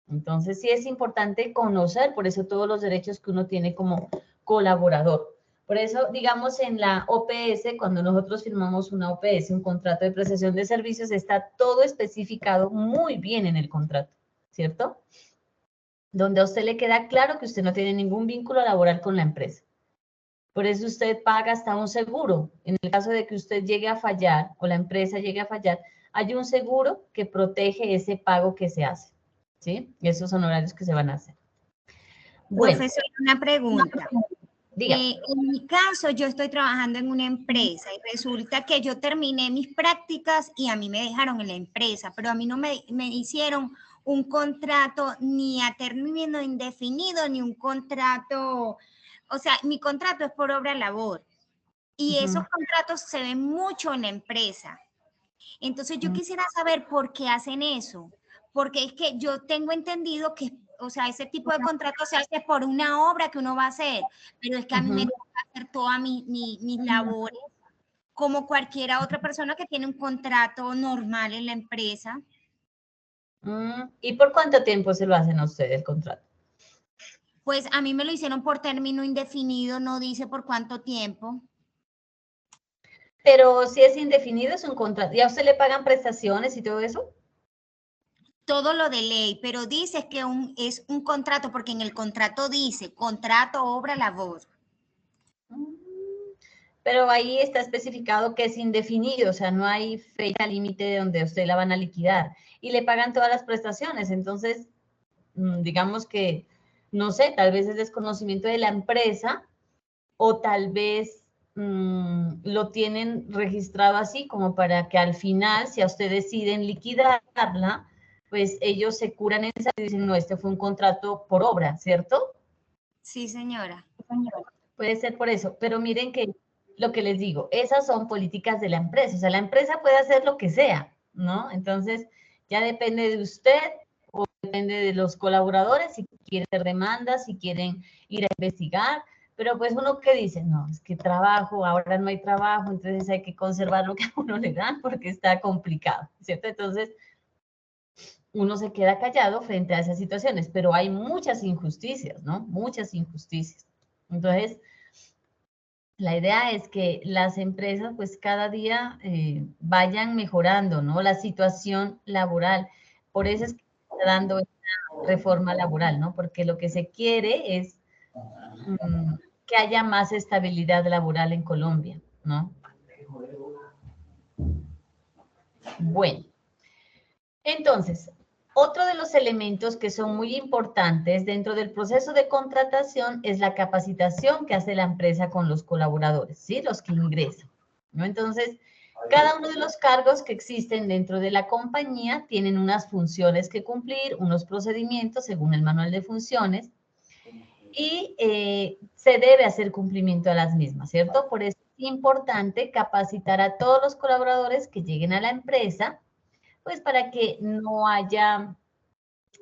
Entonces sí es importante conocer, por eso todos los derechos que uno tiene como colaborador. Por eso, digamos, en la OPS, cuando nosotros firmamos una OPS, un contrato de prestación de servicios, está todo especificado muy bien en el contrato, ¿cierto? Donde a usted le queda claro que usted no tiene ningún vínculo laboral con la empresa. Por eso usted paga hasta un seguro. En el caso de que usted llegue a fallar o la empresa llegue a fallar, hay un seguro que protege ese pago que se hace, ¿sí? Esos honorarios que se van a hacer. Bueno. Profesor, una pregunta. Diga. En mi caso, yo estoy trabajando en una empresa y resulta que yo terminé mis prácticas y a mí me dejaron en la empresa, pero a mí no me hicieron un contrato ni a término indefinido, ni un contrato, o sea, mi contrato es por obra labor. Y esos contratos se ven mucho en la empresa. Entonces yo quisiera saber por qué hacen eso, porque es que yo tengo entendido que, o sea, ese tipo de contrato se hace por una obra que uno va a hacer, pero es que a mí me toca hacer todas mis labores como cualquier otra persona que tiene un contrato normal en la empresa. ¿Y por cuánto tiempo se lo hacen a usted el contrato? Pues a mí me lo hicieron por término indefinido, no dice por cuánto tiempo. Pero si es indefinido es un contrato. ¿Y a usted le pagan prestaciones y todo eso? Todo lo de ley, pero dice que es un contrato, porque en el contrato dice contrato, obra, labor. Pero ahí está especificado que es indefinido, o sea, no hay fecha límite de donde usted la van a liquidar y le pagan todas las prestaciones. Entonces, digamos que, no sé, tal vez es desconocimiento de la empresa o tal vez lo tienen registrado así como para que al final, si a usted deciden liquidarla, pues ellos se curan esa y dicen, no, este fue un contrato por obra, ¿cierto? Sí, señora. Puede ser por eso, pero miren que lo que les digo, esas son políticas de la empresa, o sea, la empresa puede hacer lo que sea, ¿no? Entonces, ya depende de usted o depende de los colaboradores, si quieren hacer demandas, si quieren ir a investigar, pero pues uno que dice, no, es que trabajo, ahora no hay trabajo, entonces hay que conservar lo que a uno le dan porque está complicado, ¿cierto? Entonces, uno se queda callado frente a esas situaciones, pero hay muchas injusticias, ¿no? Muchas injusticias. Entonces, la idea es que las empresas pues cada día vayan mejorando, ¿no? La situación laboral. Por eso es que está dando esta reforma laboral, ¿no? Porque lo que se quiere es que haya más estabilidad laboral en Colombia, ¿no? Bueno, entonces, otro de los elementos que son muy importantes dentro del proceso de contratación es la capacitación que hace la empresa con los colaboradores, ¿sí? Los que ingresan, ¿no? Entonces, cada uno de los cargos que existen dentro de la compañía tienen unas funciones que cumplir, unos procedimientos según el manual de funciones y se debe hacer cumplimiento a las mismas, ¿cierto? Por eso es importante capacitar a todos los colaboradores que lleguen a la empresa, pues para que no haya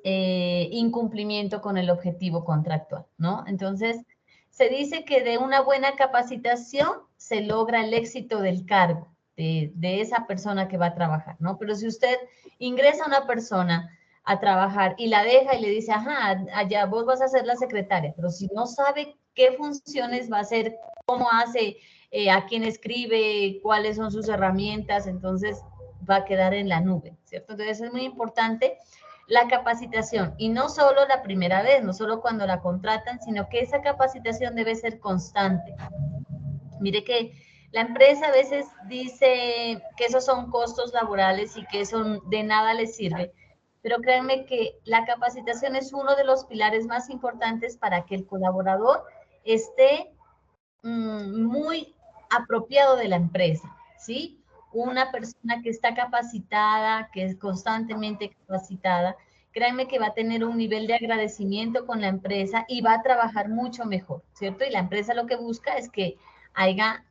incumplimiento con el objetivo contractual, ¿no? Entonces, Se dice que de una buena capacitación se logra el éxito del cargo de esa persona que va a trabajar, ¿no? Pero si usted ingresa a una persona a trabajar y la deja y le dice, ajá, allá vos vas a ser la secretaria, pero si no sabe qué funciones va a hacer, cómo hace, a quién escribe, cuáles son sus herramientas, entonces va a quedar en la nube, ¿cierto? Entonces es muy importante la capacitación, y no solo la primera vez, no solo cuando la contratan, sino que esa capacitación debe ser constante. Mire que la empresa a veces dice que esos son costos laborales y que eso de nada les sirve, pero créanme que la capacitación es uno de los pilares más importantes para que el colaborador esté muy apropiado de la empresa, ¿sí? Una persona que está capacitada, que es constantemente capacitada, créanme que va a tener un nivel de agradecimiento con la empresa y va a trabajar mucho mejor, ¿cierto? Y la empresa lo que busca es que haya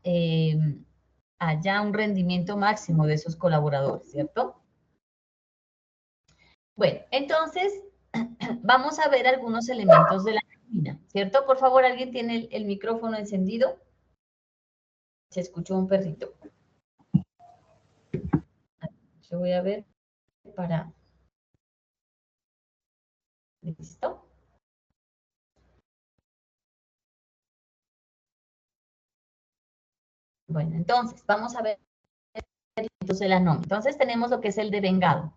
un rendimiento máximo de esos colaboradores, ¿cierto? Bueno, entonces vamos a ver algunos elementos de la nómina, ¿cierto? Por favor, ¿alguien tiene el micrófono encendido? Se escuchó un perrito. Yo voy a ver para... ¿Listo? Bueno, entonces, vamos a ver elementos de la nómina. Entonces, tenemos lo que es el devengado.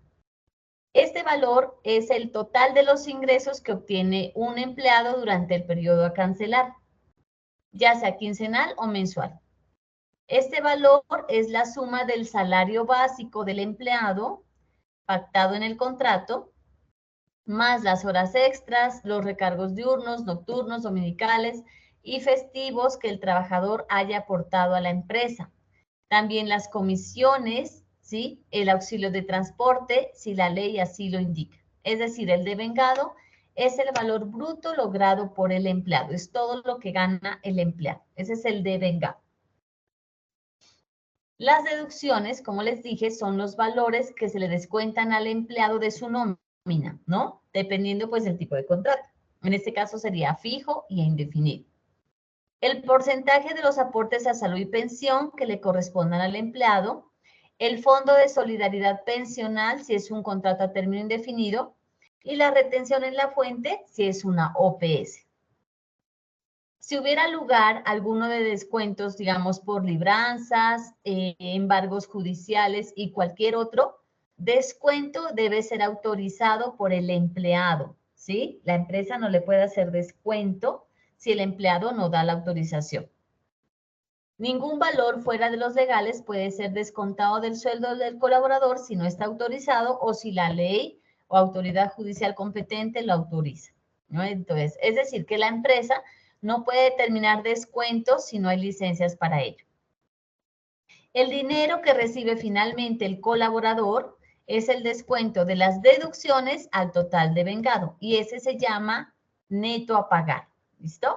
Este valor es el total de los ingresos que obtiene un empleado durante el periodo a cancelar, ya sea quincenal o mensual. Este valor es la suma del salario básico del empleado pactado en el contrato, más las horas extras, los recargos diurnos, nocturnos, dominicales y festivos que el trabajador haya aportado a la empresa. También las comisiones, ¿sí? El auxilio de transporte, si la ley así lo indica. Es decir, el devengado es el valor bruto logrado por el empleado, es todo lo que gana el empleado. Ese es el devengado. Las deducciones, como les dije, son los valores que se le descuentan al empleado de su nómina, ¿no? Dependiendo pues del tipo de contrato. En este caso sería fijo y indefinido. El porcentaje de los aportes a salud y pensión que le correspondan al empleado, el fondo de solidaridad pensional si es un contrato a término indefinido y la retención en la fuente si es una OPS. Si hubiera lugar alguno de descuentos, digamos, por libranzas, embargos judiciales y cualquier otro, descuento debe ser autorizado por el empleado, ¿sí? La empresa no le puede hacer descuento si el empleado no da la autorización. Ningún valor fuera de los legales puede ser descontado del sueldo del colaborador si no está autorizado o si la ley o autoridad judicial competente lo autoriza, ¿no? Entonces, es decir, que la empresa no puede determinar descuentos si no hay licencias para ello. El dinero que recibe finalmente el colaborador es el descuento de las deducciones al total devengado y ese se llama neto a pagar. ¿Listo?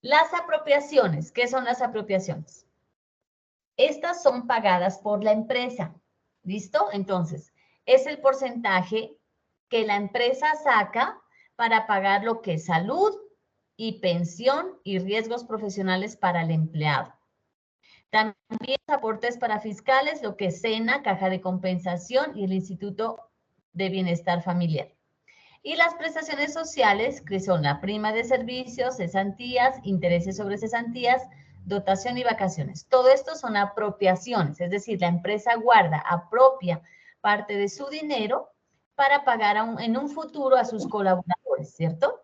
Las apropiaciones. ¿Qué son las apropiaciones? Estas son pagadas por la empresa. ¿Listo? Entonces, es el porcentaje que la empresa saca para pagar lo que es salud y pensión y riesgos profesionales para el empleado. También aportes para fiscales, lo que es SENA, Caja de Compensación y el Instituto de Bienestar Familiar. Y las prestaciones sociales, que son la prima de servicios, cesantías, intereses sobre cesantías, dotación y vacaciones. Todo esto son apropiaciones, es decir, la empresa apropia parte de su dinero para pagar en un futuro a sus colaboradores, ¿cierto?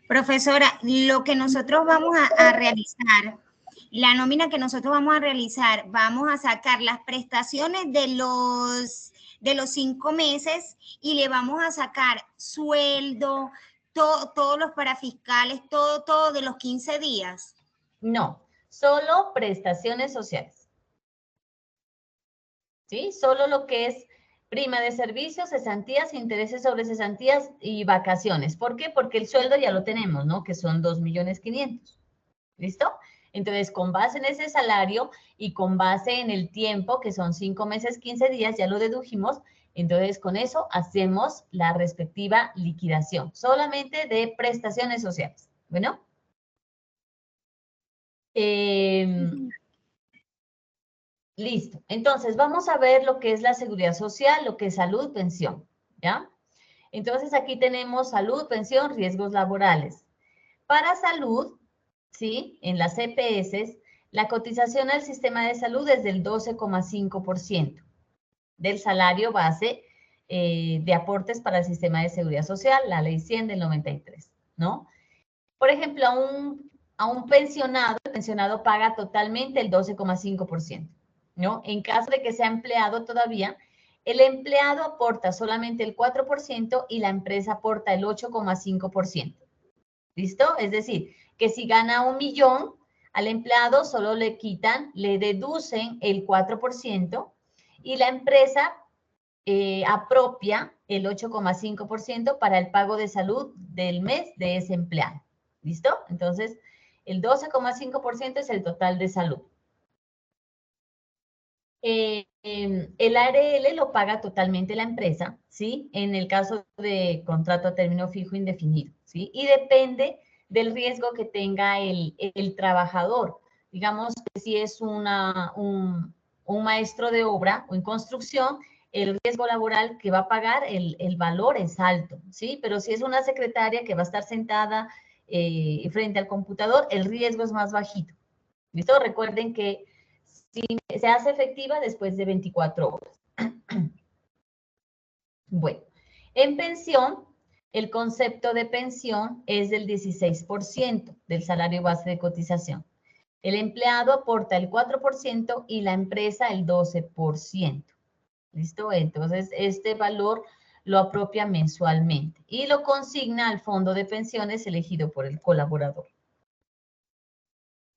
Profesora, lo que nosotros vamos a realizar, la nómina que nosotros vamos a realizar, vamos a sacar las prestaciones de los 5 meses y le vamos a sacar sueldo, todos los parafiscales, todo de los 15 días. No, solo prestaciones sociales. ¿Sí? Solo lo que es prima de servicios, cesantías, intereses sobre cesantías y vacaciones. ¿Por qué? Porque el sueldo ya lo tenemos, ¿no? Que son 2.500.000. ¿Listo? Entonces, con base en ese salario y con base en el tiempo, que son 5 meses, 15 días, ya lo dedujimos. Entonces, con eso hacemos la respectiva liquidación, solamente de prestaciones sociales. Bueno. Listo. Entonces, vamos a ver lo que es la seguridad social, lo que es salud, pensión, ¿ya? Entonces, aquí tenemos salud, pensión, riesgos laborales. Para salud, ¿sí? En las EPS, la cotización al sistema de salud es del 12,5% del salario base de aportes para el sistema de seguridad social, la ley 100 del 93, ¿no? Por ejemplo, a un pensionado, el pensionado paga totalmente el 12,5%, ¿no? En caso de que sea empleado todavía, el empleado aporta solamente el 4% y la empresa aporta el 8,5%. ¿Listo? Es decir, que si gana 1 millón, al empleado solo le quitan, le deducen el 4% y la empresa apropia el 8,5% para el pago de salud del mes de ese empleado. ¿Listo? Entonces, el 12,5% es el total de salud. El ARL lo paga totalmente la empresa, ¿sí? En el caso de contrato a término fijo indefinido, ¿sí? Y depende del riesgo que tenga el trabajador. Digamos que si es un maestro de obra o en construcción, el riesgo laboral que va a pagar, el valor es alto, ¿sí? Pero si es una secretaria que va a estar sentada frente al computador, el riesgo es más bajito. ¿Listo? Recuerden que se hace efectiva después de 24 horas. Bueno, en pensión, el concepto de pensión es del 16% del salario base de cotización. El empleado aporta el 4% y la empresa el 12%. ¿Listo? Entonces, este valor lo apropia mensualmente y lo consigna al fondo de pensiones elegido por el colaborador.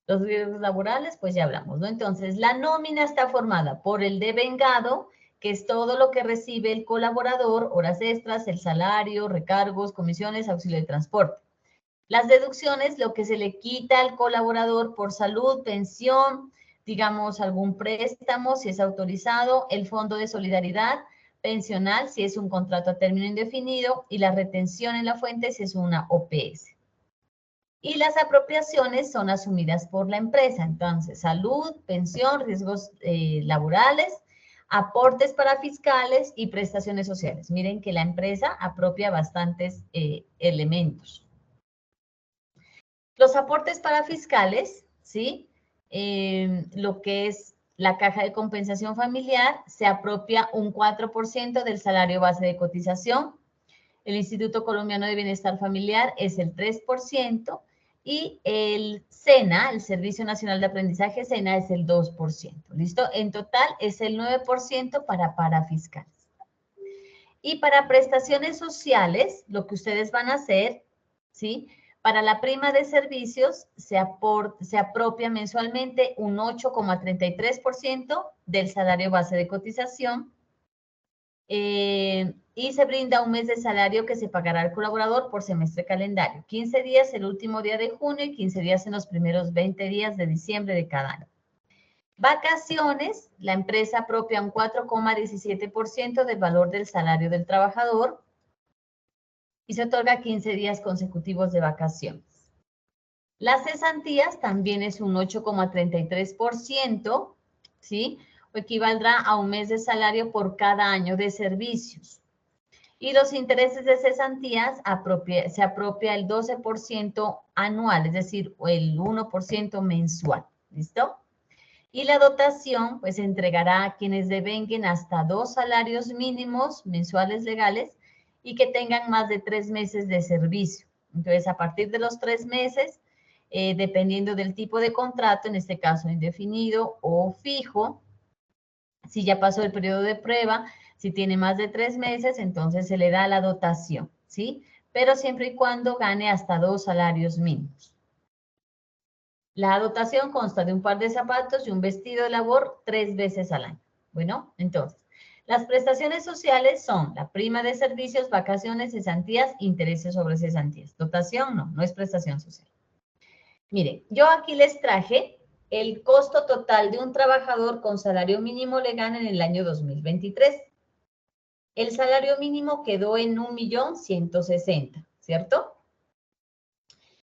Los riesgos laborales, pues ya hablamos, ¿no? Entonces, la nómina está formada por el devengado, que es todo lo que recibe el colaborador, horas extras, el salario, recargos, comisiones, auxilio de transporte. Las deducciones, lo que se le quita al colaborador por salud, pensión, digamos, algún préstamo, si es autorizado, el fondo de solidaridad pensional, si es un contrato a término indefinido, y la retención en la fuente, si es una OPS. Y las apropiaciones son asumidas por la empresa. Entonces, salud, pensión, riesgos laborales, aportes para fiscales y prestaciones sociales. Miren que la empresa apropia bastantes elementos. Los aportes para fiscales, ¿sí? Lo que es la caja de compensación familiar, se apropia un 4% del salario base de cotización. El Instituto Colombiano de Bienestar Familiar es el 3%. Y el SENA, el Servicio Nacional de Aprendizaje SENA, es el 2%. ¿Listo? En total es el 9% para parafiscales. Y para prestaciones sociales, lo que ustedes van a hacer, ¿sí? Para la prima de servicios se apropia mensualmente un 8,33% del salario base de cotización. Y se brinda un mes de salario que se pagará al colaborador por semestre calendario. 15 días el último día de junio y 15 días en los primeros 20 días de diciembre de cada año. Vacaciones, la empresa apropia un 4,17% del valor del salario del trabajador y se otorga 15 días consecutivos de vacaciones. Las cesantías también es un 8,33%, ¿sí? O equivaldrá a un mes de salario por cada año de servicios. Y los intereses de cesantías se apropia el 12% anual, es decir, el 1% mensual. ¿Listo? Y la dotación, pues, se entregará a quienes devenguen hasta 2 salarios mínimos mensuales legales y que tengan más de 3 meses de servicio. Entonces, a partir de los 3 meses, dependiendo del tipo de contrato, en este caso indefinido o fijo, si ya pasó el periodo de prueba, si tiene más de 3 meses, entonces se le da la dotación, ¿sí? Pero siempre y cuando gane hasta 2 salarios mínimos. La dotación consta de un par de zapatos y un vestido de labor 3 veces al año. Bueno, entonces, las prestaciones sociales son la prima de servicios, vacaciones, cesantías, intereses sobre cesantías. Dotación no es prestación social. Miren, yo aquí les traje el costo total de un trabajador con salario mínimo legal en el año 2023. El salario mínimo quedó en 1.160.000, ¿cierto?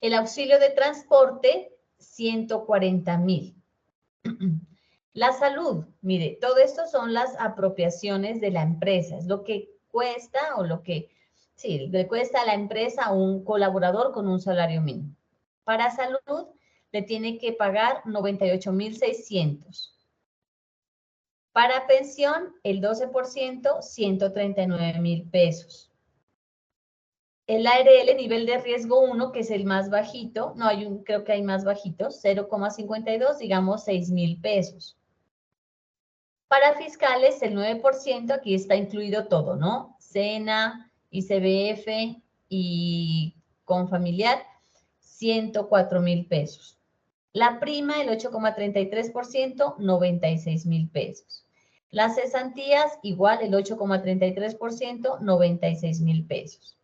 El auxilio de transporte, 140,000. La salud, mire, todo esto son las apropiaciones de la empresa, es lo que cuesta o lo que, sí, le cuesta a la empresa a un colaborador con un salario mínimo. Para salud, le tiene que pagar 98,600. Para pensión, el 12%, 139,000 pesos. El ARL, nivel de riesgo 1, que es el más bajito, no hay un, creo que hay más bajitos, 0,52, digamos 6,000 pesos. Para fiscales, el 9%, aquí está incluido todo, ¿no? SENA, ICBF y Confamiliar, 104,000 pesos. La prima, el 8,33%, 96,000 pesos. Las cesantías, igual, el 8,33%, 96,000 pesos.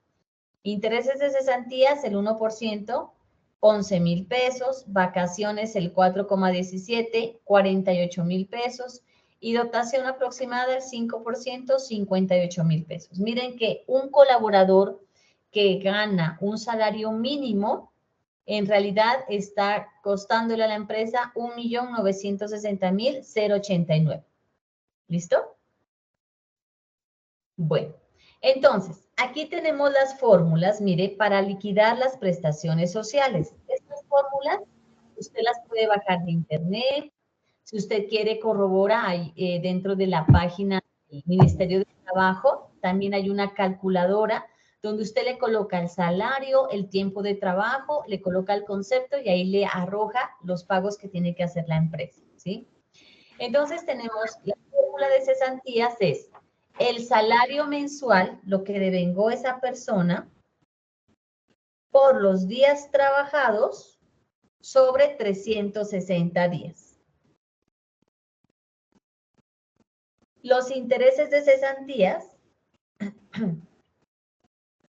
Intereses de cesantías, el 1%, 11,000 pesos. Vacaciones, el 4,17, 48,000 pesos. Y dotación aproximada, el 5%, 58,000 pesos. Miren que un colaborador que gana un salario mínimo, en realidad está costándole a la empresa 1,960,089. ¿Listo? Bueno, entonces, aquí tenemos las fórmulas, mire, para liquidar las prestaciones sociales. Estas fórmulas usted las puede bajar de internet. Si usted quiere corroborar dentro de la página del Ministerio de Trabajo, también hay una calculadora donde usted le coloca el salario, el tiempo de trabajo, le coloca el concepto y ahí le arroja los pagos que tiene que hacer la empresa, ¿sí? Entonces tenemos la fórmula de cesantías es el salario mensual, lo que devengó esa persona, por los días trabajados sobre 360 días. Los intereses de cesantías,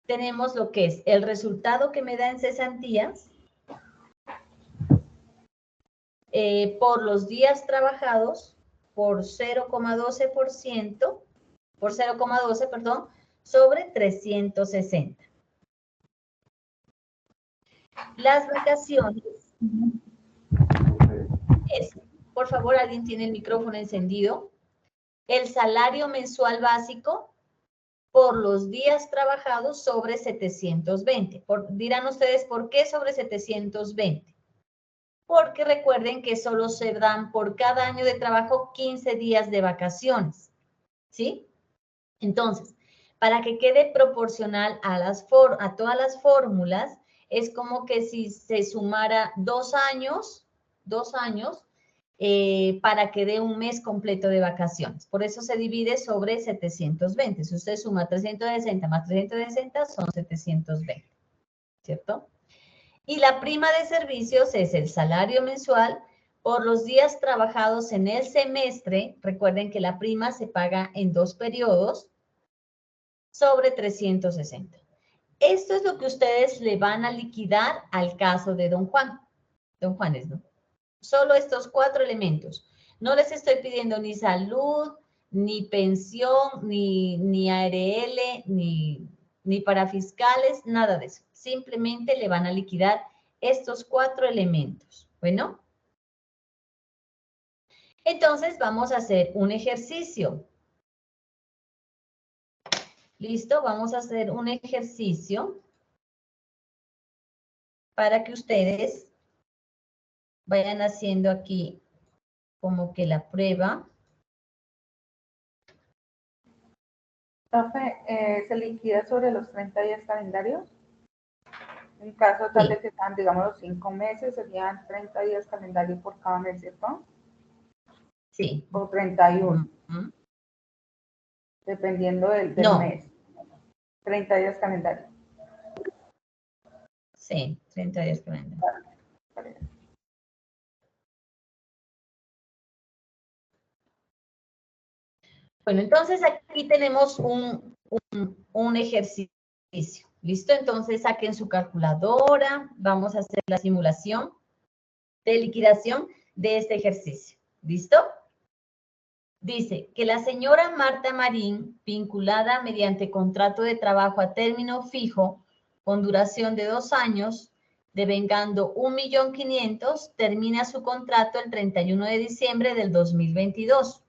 tenemos lo que es el resultado que me da en cesantías por los días trabajados por 0,12%, por 0,12, perdón, sobre 360. Las vacaciones, por favor, ¿alguien tiene el micrófono encendido? El salario mensual básico por los días trabajados sobre 720. Dirán ustedes, ¿por qué sobre 720? Porque recuerden que solo se dan por cada año de trabajo 15 días de vacaciones, ¿sí? Entonces, para que quede proporcional a todas las fórmulas, es como que si se sumara 2 años, para que dé un mes completo de vacaciones. Por eso se divide sobre 720. Si usted suma 360 más 360, son 720, ¿cierto? Y la prima de servicios es el salario mensual por los días trabajados en el semestre. Recuerden que la prima se paga en 2 periodos sobre 360. Esto es lo que ustedes le van a liquidar al caso de don Juan. Don Juanes, ¿no? Solo estos 4 elementos. No les estoy pidiendo ni salud, ni pensión, ni ARL, ni para fiscales, nada de eso. Simplemente le van a liquidar estos 4 elementos. Bueno. Entonces vamos a hacer un ejercicio. ¿Listo? Vamos a hacer un ejercicio para que ustedes vayan haciendo aquí como que la prueba. Profe, ¿se liquida sobre los 30 días calendarios? En caso tal de que sean, digamos, los 5 meses, serían 30 días calendario por cada mes, ¿cierto? Sí. O 31. Dependiendo del mes. 30 días calendario. Sí, 30 días calendario. Vale. Bueno, entonces aquí tenemos un ejercicio. ¿Listo? Entonces saquen su calculadora. Vamos a hacer la simulación de liquidación de este ejercicio. ¿Listo? Dice que la señora Marta Marín, vinculada mediante contrato de trabajo a término fijo con duración de 2 años, devengando 1.500.000, termina su contrato el 31 de diciembre del 2022.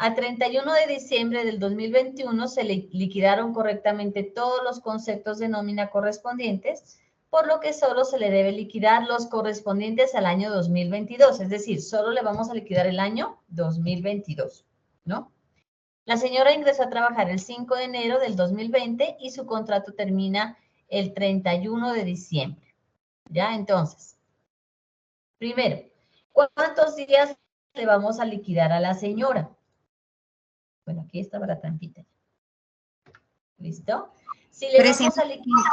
A 31 de diciembre del 2021 se liquidaron correctamente todos los conceptos de nómina correspondientes, por lo que solo se le debe liquidar los correspondientes al año 2022, es decir, solo le vamos a liquidar el año 2022, ¿no? La señora ingresó a trabajar el 5 de enero del 2020 y su contrato termina el 31 de diciembre. ¿Ya? Entonces, primero, ¿cuántos días le vamos a liquidar a la señora? Bueno, aquí estaba la trampita. ¿Listo? Si le vamos a liquidar,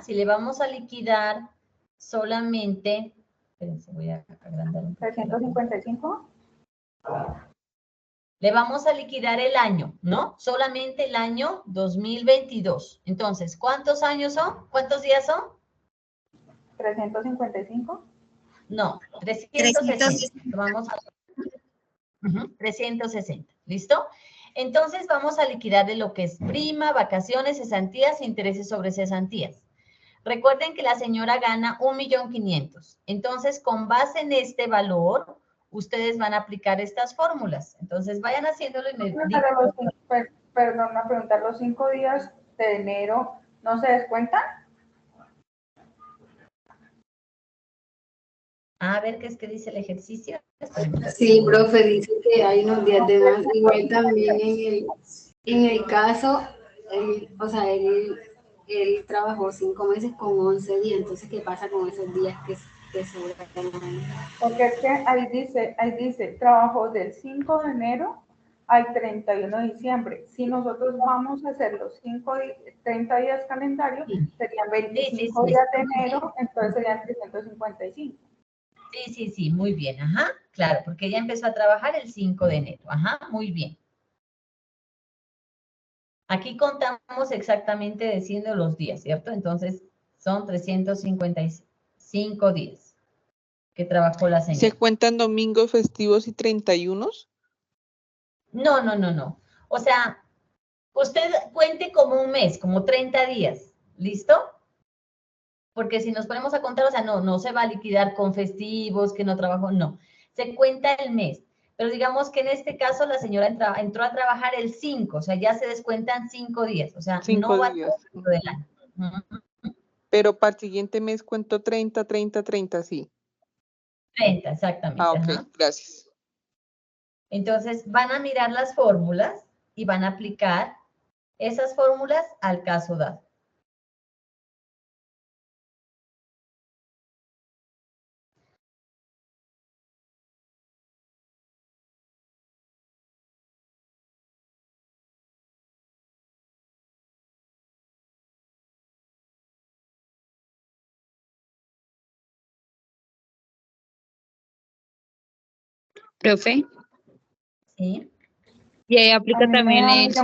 si le vamos a liquidar solamente, espérense, voy a agrandar un poco. 355. Le vamos a liquidar el año, ¿no? Solamente el año 2022. Entonces, ¿cuántos años son? ¿Cuántos días son? 355. No, 360. Vamos a 360. ¿Listo? Entonces, vamos a liquidar de lo que es prima, vacaciones, cesantías, intereses sobre cesantías. Recuerden que la señora gana 1.500.000. Entonces, con base en este valor, ustedes van a aplicar estas fórmulas. Entonces, vayan haciéndolo y me digan. Perdón, una pregunta. ¿Los 5 días de enero no se descuentan? A ver, ¿qué es que dice el ejercicio? Sí, profe, dice que hay unos días de más. Igual también en el caso, él trabajó 5 meses con 11 días. Entonces, ¿qué pasa con esos días que sobran? Porque es que ahí dice, trabajó del 5 de enero al 31 de diciembre. Si nosotros vamos a hacer los 30 días calendario, serían 25 días de enero, entonces serían 355. Sí, muy bien, claro, porque ella empezó a trabajar el 5 de enero, muy bien. Aquí contamos exactamente diciendo los días, ¿cierto? Entonces, son 355 días que trabajó la señora. ¿Se cuentan domingos, festivos y 31? No. O sea, usted cuente como un mes, como 30 días, ¿listo? Porque si nos ponemos a contar, o sea, no se va a liquidar con festivos, que no trabajó, no. Se cuenta el mes. Pero digamos que en este caso la señora entró a trabajar el 5, o sea, ya se descuentan 5 días, o sea, 5 no va días. todo del año. Pero para el siguiente mes cuento 30, sí. 30, exactamente. Ok, gracias. Entonces, van a mirar las fórmulas y van a aplicar esas fórmulas al caso dado. Profe. Sí. Y ahí aplica también el...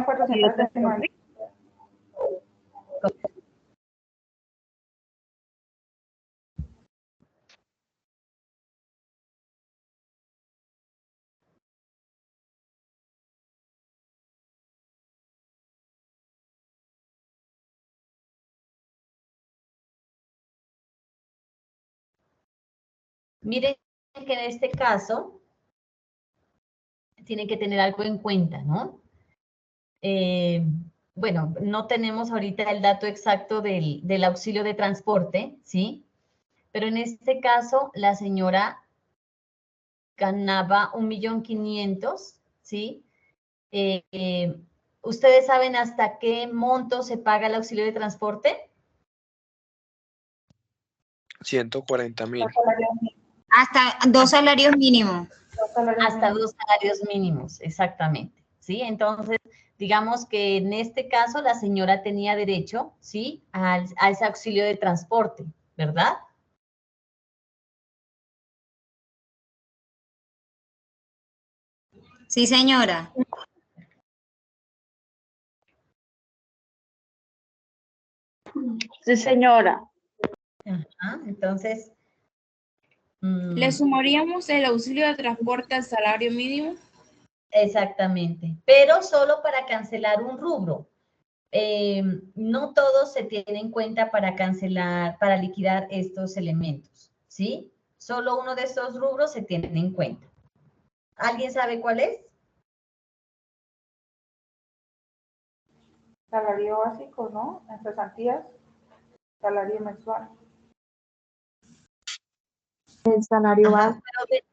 Miren que en este caso tienen que tener algo en cuenta, ¿no? Bueno, no tenemos ahorita el dato exacto del auxilio de transporte, ¿sí? Pero en este caso la señora ganaba 1.500.000, ¿sí? ¿Ustedes saben hasta qué monto se paga el auxilio de transporte? 140.000. Hasta 2 salarios mínimos. Hasta 2 salarios mínimos, exactamente. ¿Sí? Entonces, digamos que en este caso la señora tenía derecho, ¿sí? A ese auxilio de transporte, ¿verdad? Sí, señora. Sí, señora. Entonces... ¿Le sumaríamos el auxilio de transporte al salario mínimo? Exactamente, pero solo para cancelar un rubro. no todo se tiene en cuenta para cancelar, para liquidar estos elementos, ¿sí? Solo uno de estos rubros se tiene en cuenta. ¿Alguien sabe cuál es? Salario básico, ¿no? En cesantías, salario mensual. El salario Ajá, básico. pero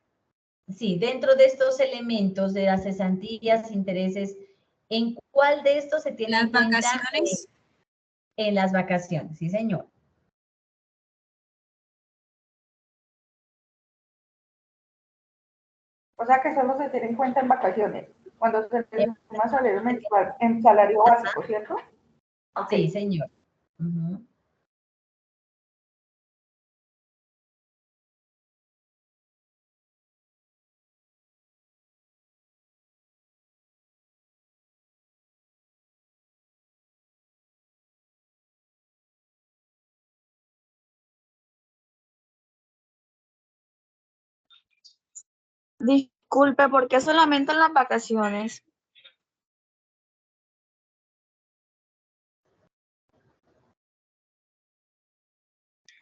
sí, dentro de estos elementos de las cesantías, intereses, ¿en cuál de estos se tiene en cuenta? Vacaciones. En las vacaciones, sí, señor. O sea que solo se tiene en cuenta en vacaciones, cuando se suma salario mensual en salario básico, ¿cierto? Sí, señor. Ujú. Disculpe, ¿por qué solamente en las vacaciones?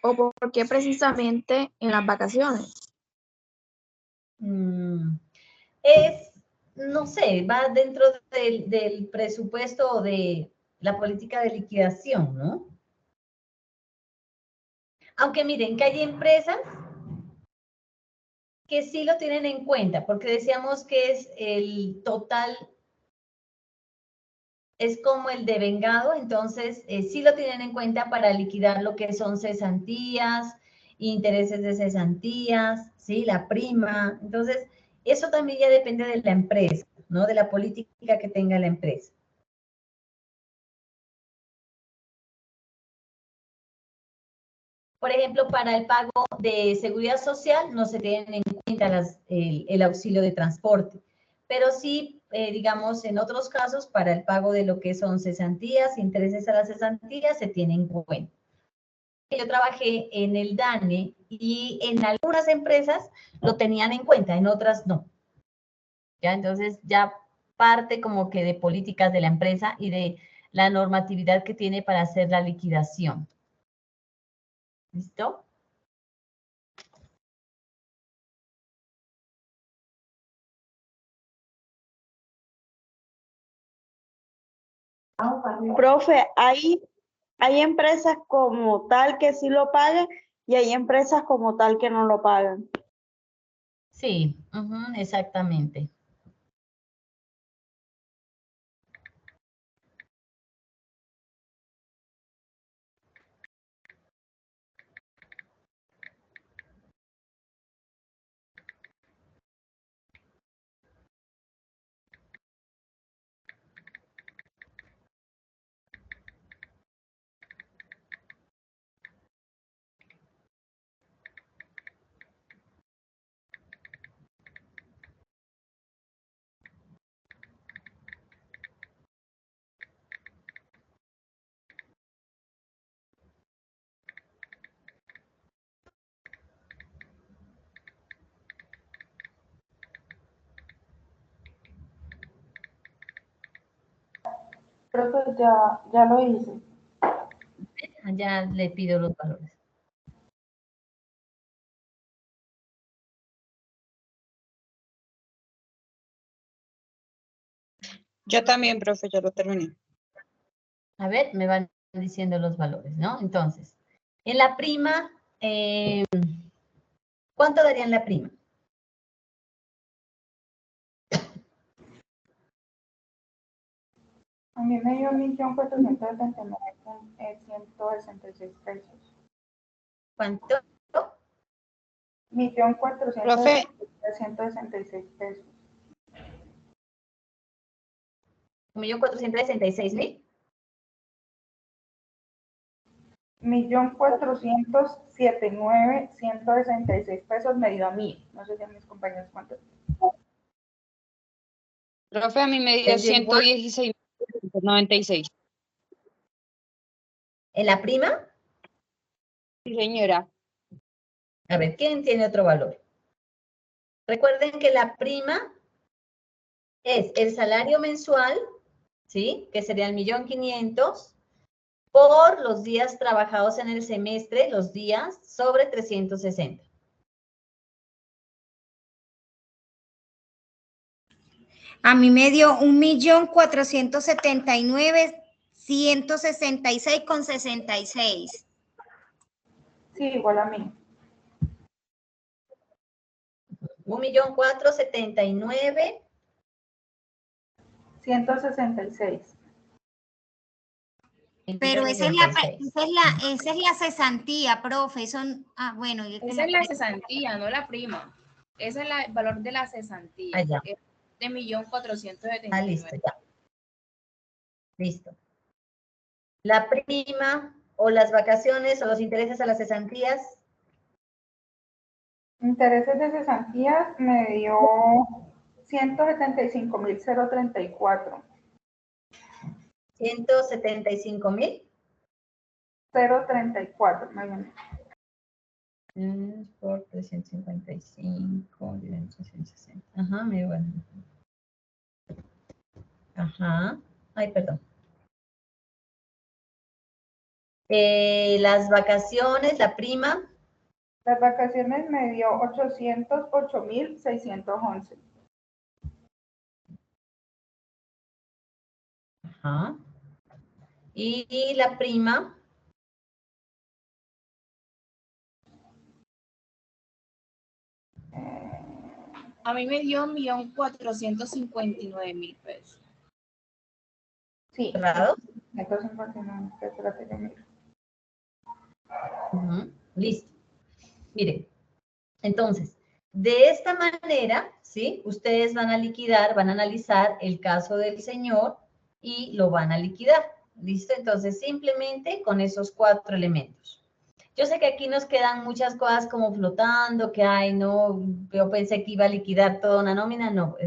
¿O por qué precisamente en las vacaciones? No sé, va dentro del presupuesto o de la política de liquidación, ¿no? Aunque miren que hay empresas que sí lo tienen en cuenta, porque decíamos que es el total, es como el devengado, entonces sí lo tienen en cuenta para liquidar lo que son cesantías, intereses de cesantías, ¿sí? La prima. Entonces, eso también ya depende de la empresa, ¿no? De la política que tenga la empresa. Por ejemplo, para el pago de seguridad social no se tienen en cuenta el auxilio de transporte, pero sí, digamos, en otros casos, para el pago de lo que son cesantías, intereses a las cesantías, se tienen en cuenta. Yo trabajé en el DANE y en algunas empresas lo tenían en cuenta, en otras no. ¿Ya? Entonces, ya parte como que de políticas de la empresa y de la normatividad que tiene para hacer la liquidación. ¿Listo? Profe, hay empresas como tal que sí lo pagan y hay empresas como tal que no lo pagan. Sí, exactamente. Creo que ya lo hice. Ya le pido los valores. Yo también, profe, ya lo terminé. A ver, me van diciendo los valores, ¿no? Entonces, en la prima, ¿cuánto darían la prima? A mí me dio 1.479.166 pesos. ¿Cuánto? 1.479.166 pesos. 1.466.000. 1.479.166 pesos me dio a mí. No sé si a mis compañeros cuántos. Profe, a mí me dio ¿Les dio igual? 116.96. ¿En la prima? Sí, señora. A ver, ¿quién tiene otro valor? Recuerden que la prima es el salario mensual ¿sí? Que sería el 1.500.000 por los días trabajados en el semestre, los días sobre 360. A mí me dio 1.479.166,66. Sí, igual a mí. 1.479.000. 166. Pero esa es la cesantía, profe. Eso, bueno. Esa es la cesantía, no la prima. Ese es el valor de la cesantía. Allá. Es de 1.479.000. Ah, listo, ya. Listo. La prima o las vacaciones o los intereses a las cesantías. Intereses de cesantías me dio 175.034. 175.000. 034, más o menos. Por 355, 360. Ajá, muy bueno. Ajá. Ay, perdón. Las vacaciones, la prima. Las vacaciones me dio 808.611. Ajá. Y la prima. A mí me dio 1.459.000 pesos. Sí. ¿Cerrado? 159, espérate que miro. Listo. Miren, entonces, de esta manera, ¿sí? Ustedes van a liquidar, van a analizar el caso del señor y lo van a liquidar. ¿Listo? Entonces, simplemente con esos 4 elementos. Yo sé que aquí nos quedan muchas cosas como flotando, que, ay, no, yo pensé que iba a liquidar toda una nómina. No,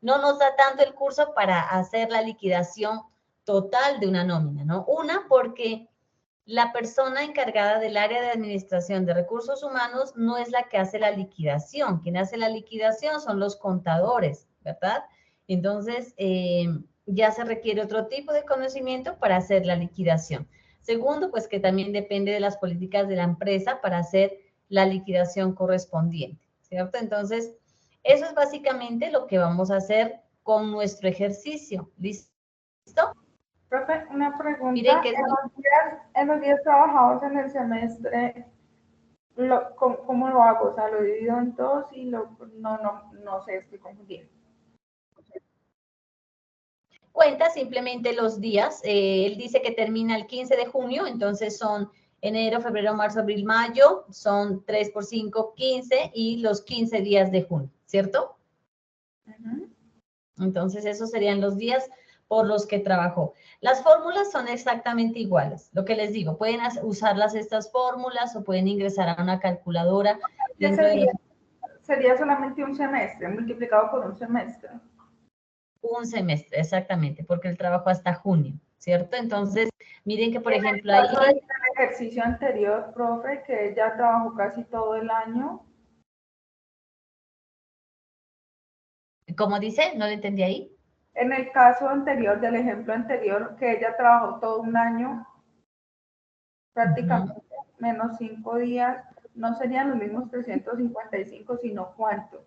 no nos da tanto el curso para hacer la liquidación total de una nómina, ¿no? Una, porque la persona encargada del área de administración de recursos humanos no es la que hace la liquidación. Quien hace la liquidación son los contadores, ¿verdad? Entonces, ya se requiere otro tipo de conocimiento para hacer la liquidación. Segundo, pues que también depende de las políticas de la empresa para hacer la liquidación correspondiente, ¿cierto? Entonces, eso es básicamente lo que vamos a hacer con nuestro ejercicio. ¿Listo? Profe, una pregunta. Miren que en los días trabajados en el semestre, ¿cómo lo hago? O sea, lo divido en 2 y no sé, estoy confundida. Cuenta simplemente los días. Él dice que termina el 15 de junio, entonces son enero, febrero, marzo, abril, mayo, son 3 por 5, 15 y los 15 días de junio, ¿cierto? Entonces esos serían los días por los que trabajó. Las fórmulas son exactamente iguales. Lo que les digo, pueden usarlas estas fórmulas o pueden ingresar a una calculadora. Sería solamente un semestre, multiplicado por un semestre. Un semestre, exactamente, porque él trabajó hasta junio, ¿cierto? Entonces, miren que, por ejemplo, ahí... En el ejercicio anterior, profe, que ella trabajó casi todo el año. ¿Cómo dice? ¿No le entendí ahí? En el caso anterior, del ejemplo anterior, que ella trabajó todo un año, prácticamente menos 5 días, no serían los mismos 355, sino ¿cuánto?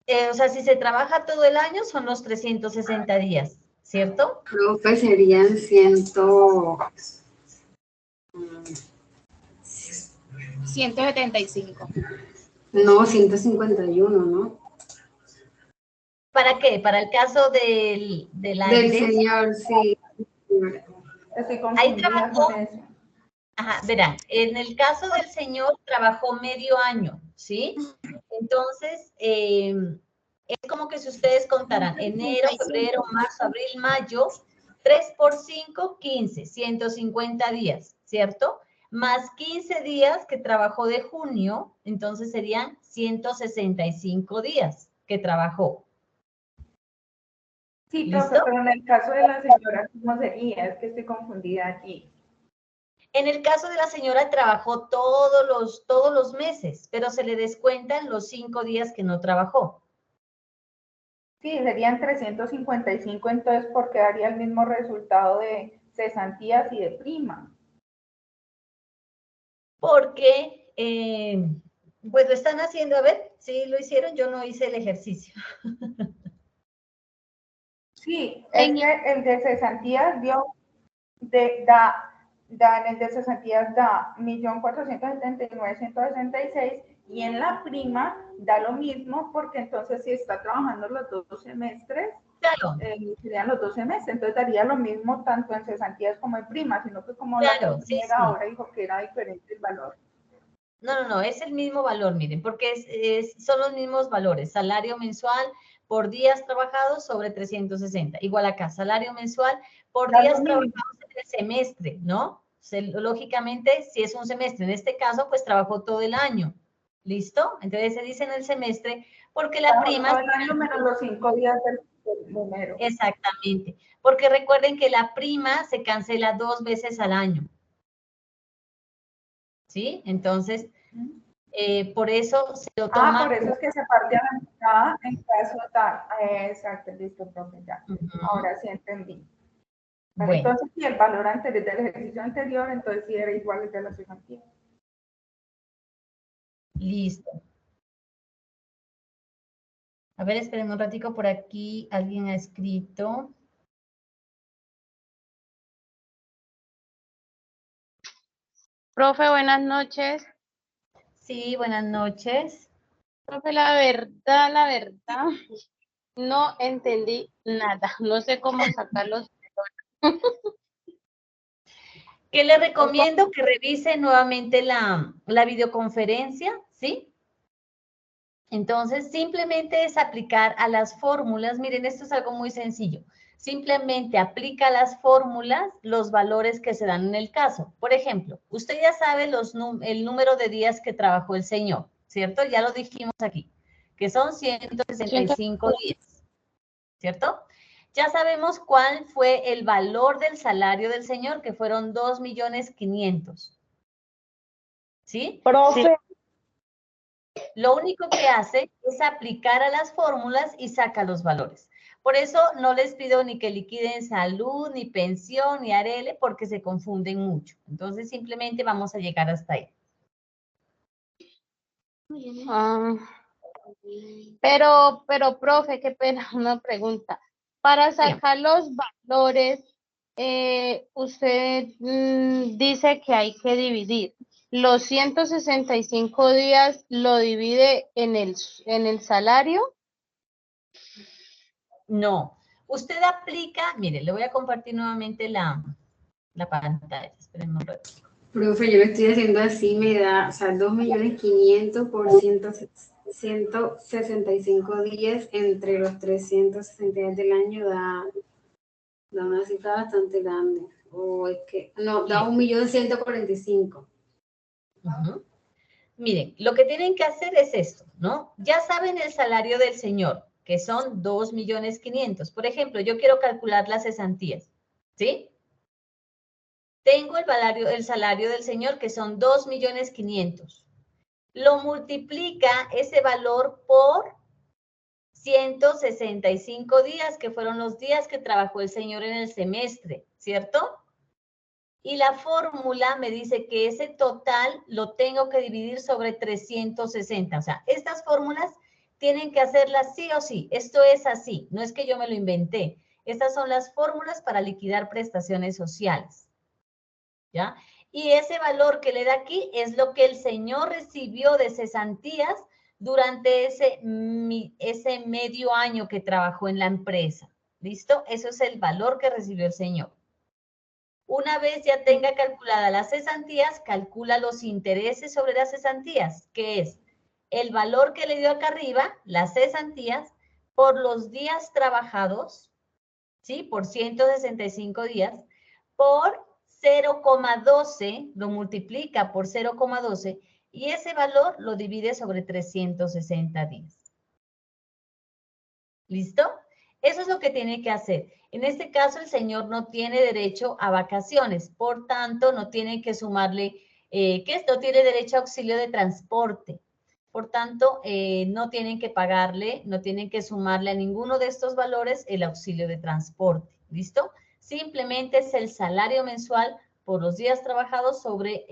O sea, si se trabaja todo el año, son los 360 días, ¿cierto? Profe, serían 175. No, 151, ¿no? ¿Para qué? Para el caso del señor, sí. Estoy confundida con eso. Ajá, verán, en el caso del señor trabajó medio año, ¿sí? Entonces, es como que si ustedes contaran enero, febrero, marzo, abril, mayo, 3 por 5, 15, 150 días, ¿cierto? Más 15 días que trabajó de junio, entonces serían 165 días que trabajó. Sí, profe, pero en el caso de la señora, ¿cómo sería? Es que estoy confundida aquí. En el caso de la señora trabajó todos los meses, pero se le descuentan los 5 días que no trabajó. Sí, serían 355, entonces, porque daría el mismo resultado de cesantías y de prima. Porque, pues lo están haciendo, a ver, sí lo hicieron, yo no hice el ejercicio. Sí, es que el de cesantías en el de cesantías da 1.479.166 y en la prima da lo mismo porque entonces si está trabajando los 2 semestres, claro, serían los 2 semestres, entonces daría lo mismo tanto en cesantías como en prima, sino que como claro, la compañera ahora dijo que era diferente el valor. No, es el mismo valor, miren, porque son los mismos valores, salario mensual por días trabajados sobre 360. Igual acá, salario mensual por días trabajados en el semestre, ¿no? Lógicamente, si es un semestre, en este caso, pues trabajó todo el año, ¿listo? Entonces se dice en el semestre, porque la prima... Todo el año menos los 5 días del número. Exactamente, porque recuerden que la prima se cancela 2 veces al año. ¿Sí? Entonces, por eso se lo toma... por eso es que se parte a la mitad en caso tal. Exacto, listo, profe, ya. Ahora sí entendí. Pero bueno. Entonces, si el valor anterior del ejercicio anterior, entonces sí era igual al de la cesantía. Listo. A ver, esperen un ratico, por aquí alguien ha escrito. Profe, buenas noches. Sí, buenas noches. Profe, la verdad, no entendí nada. No sé cómo sacarlos. Que le recomiendo que revise nuevamente la videoconferencia, ¿sí? Entonces, simplemente es aplicar a las fórmulas. Miren, esto es algo muy sencillo. Simplemente aplica a las fórmulas los valores que se dan en el caso. Por ejemplo, usted ya sabe el número de días que trabajó el señor, ¿cierto? Ya lo dijimos aquí, que son 165 días, ¿cierto? Ya sabemos cuál fue el valor del salario del señor, que fueron 2.500.000. ¿Sí? Profe. Lo único que hace es aplicar a las fórmulas y saca los valores. Por eso no les pido ni que liquiden salud, ni pensión, ni ARL, porque se confunden mucho. Entonces, simplemente vamos a llegar hasta ahí. Pero, profe, qué pena, una pregunta. Para sacar los valores, usted dice que hay que dividir. ¿Los 165 días lo divide en el salario? No. Usted aplica, mire, le voy a compartir nuevamente la pantalla. Espérenme un rato. Profe, yo lo estoy haciendo así, me da, o sea, 2.500.000 por 165 días entre los 360 días del año da una cifra bastante grande. O es que, no, da 1.145.000. Miren, lo que tienen que hacer es esto, ¿no? Ya saben el salario del señor, que son 2.500.000. Por ejemplo, yo quiero calcular las cesantías, ¿sí? Tengo el salario del señor, que son 2.500.000. Lo multiplica ese valor por 165 días, que fueron los días que trabajó el señor en el semestre, ¿cierto? Y la fórmula me dice que ese total lo tengo que dividir sobre 360. O sea, estas fórmulas tienen que hacerlas sí o sí. Esto es así, no es que yo me lo inventé. Estas son las fórmulas para liquidar prestaciones sociales. ¿Ya? Y ese valor que le da aquí es lo que el señor recibió de cesantías durante ese medio año que trabajó en la empresa. ¿Listo? Eso es el valor que recibió el señor. Una vez ya tenga calculada las cesantías, calcula los intereses sobre las cesantías, que es el valor que le dio acá arriba, las cesantías, por los días trabajados, ¿sí? Por 165 días, por 0,12, lo multiplica por 0,12 y ese valor lo divide sobre 360 días. ¿Listo? Eso es lo que tiene que hacer. En este caso, el señor no tiene derecho a vacaciones, por tanto, no tiene que sumarle, no tiene derecho a auxilio de transporte. Por tanto, no tienen que pagarle, no tienen que sumarle a ninguno de estos valores el auxilio de transporte. ¿Listo? Simplemente es el salario mensual por los días trabajados sobre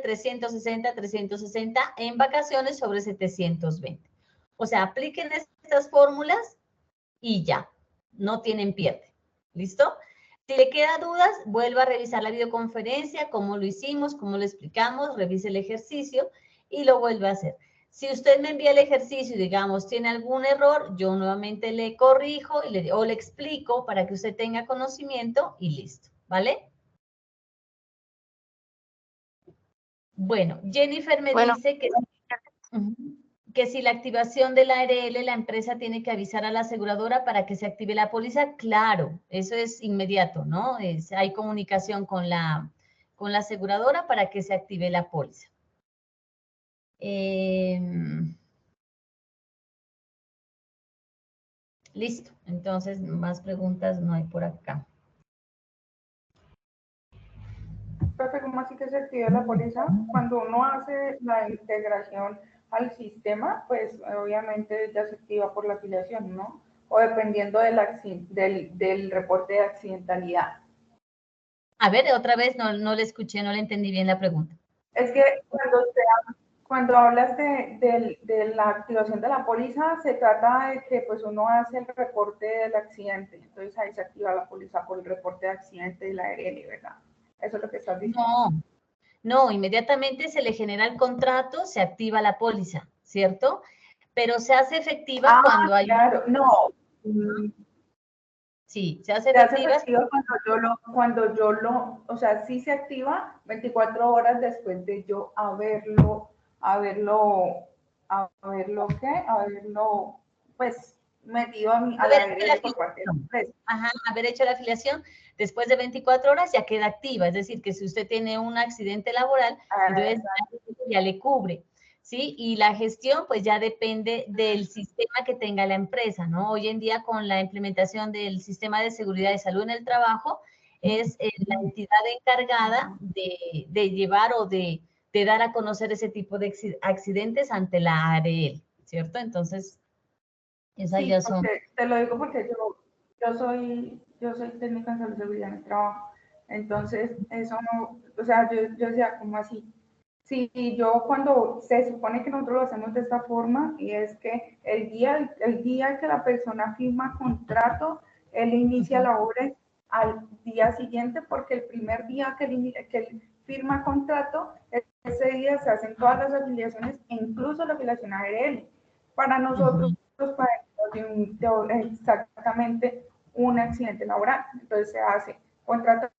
360, en vacaciones sobre 720. O sea, apliquen estas fórmulas y ya, no tienen pierde. ¿Listo? Si le queda dudas, vuelva a revisar la videoconferencia, cómo lo hicimos, cómo lo explicamos, revise el ejercicio y lo vuelve a hacer. Si usted me envía el ejercicio y, digamos, tiene algún error, yo nuevamente le corrijo o le explico para que usted tenga conocimiento y listo, ¿vale? Bueno, Jennifer me dice que si la activación de la ARL, la empresa tiene que avisar a la aseguradora para que se active la póliza. Claro, eso es inmediato, ¿no? Hay comunicación con la aseguradora para que se active la póliza. Listo, entonces más preguntas no hay por acá. Profe, ¿cómo así que se activa la póliza? Cuando uno hace la integración al sistema, pues obviamente ya se activa por la afiliación, ¿no? O dependiendo del reporte de accidentalidad. A ver, otra vez, no le escuché, no le entendí bien la pregunta. Es que cuando hablas de la activación de la póliza, se trata de que pues uno hace el reporte del accidente, entonces ahí se activa la póliza por el reporte de accidente y la ARL, ¿verdad? Eso es lo que estás diciendo. No, inmediatamente se le genera el contrato, se activa la póliza, ¿cierto? Pero se hace efectiva cuando hay... Claro, no. Sí, se hace Se hace efectiva cuando yo lo, o sea, sí se activa 24 horas después de yo haberlo, pues, metido a la ARL por parte de la empresa. Ajá, haber hecho la afiliación, después de 24 horas ya queda activa, es decir, que si usted tiene un accidente laboral, entonces ya le cubre, ¿sí? Y la gestión, pues ya depende del sistema que tenga la empresa, ¿no? Hoy en día con la implementación del sistema de seguridad y salud en el trabajo, es la entidad encargada de llevar o de dar a conocer ese tipo de accidentes ante la ARL, ¿cierto? Entonces, esas Sí, ya son... te lo digo porque yo soy técnica en salud y seguridad en el trabajo. Entonces, eso no, o sea, yo decía, ¿cómo así? Sí, yo cuando se supone que nosotros lo hacemos de esta forma, y es que el día que la persona firma contrato, él inicia labores al día siguiente, porque el primer día que él firma contrato, ese día se hacen todas las afiliaciones, incluso la afiliación ARL. Para nosotros, para exactamente un accidente laboral. Entonces se hace contratación,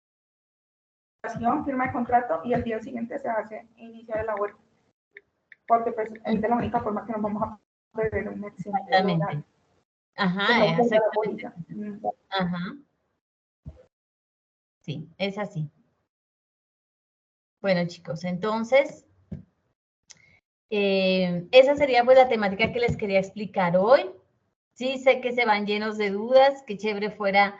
firma de contrato y al día siguiente se hace inicio de labor. Porque pues es de la única forma que nos vamos a prever un accidente laboral. Ajá, exactamente. Ajá. Sí, es así. Bueno, chicos, entonces, esa sería pues la temática que les quería explicar hoy. Sí, sé que se van llenos de dudas, que chévere fuera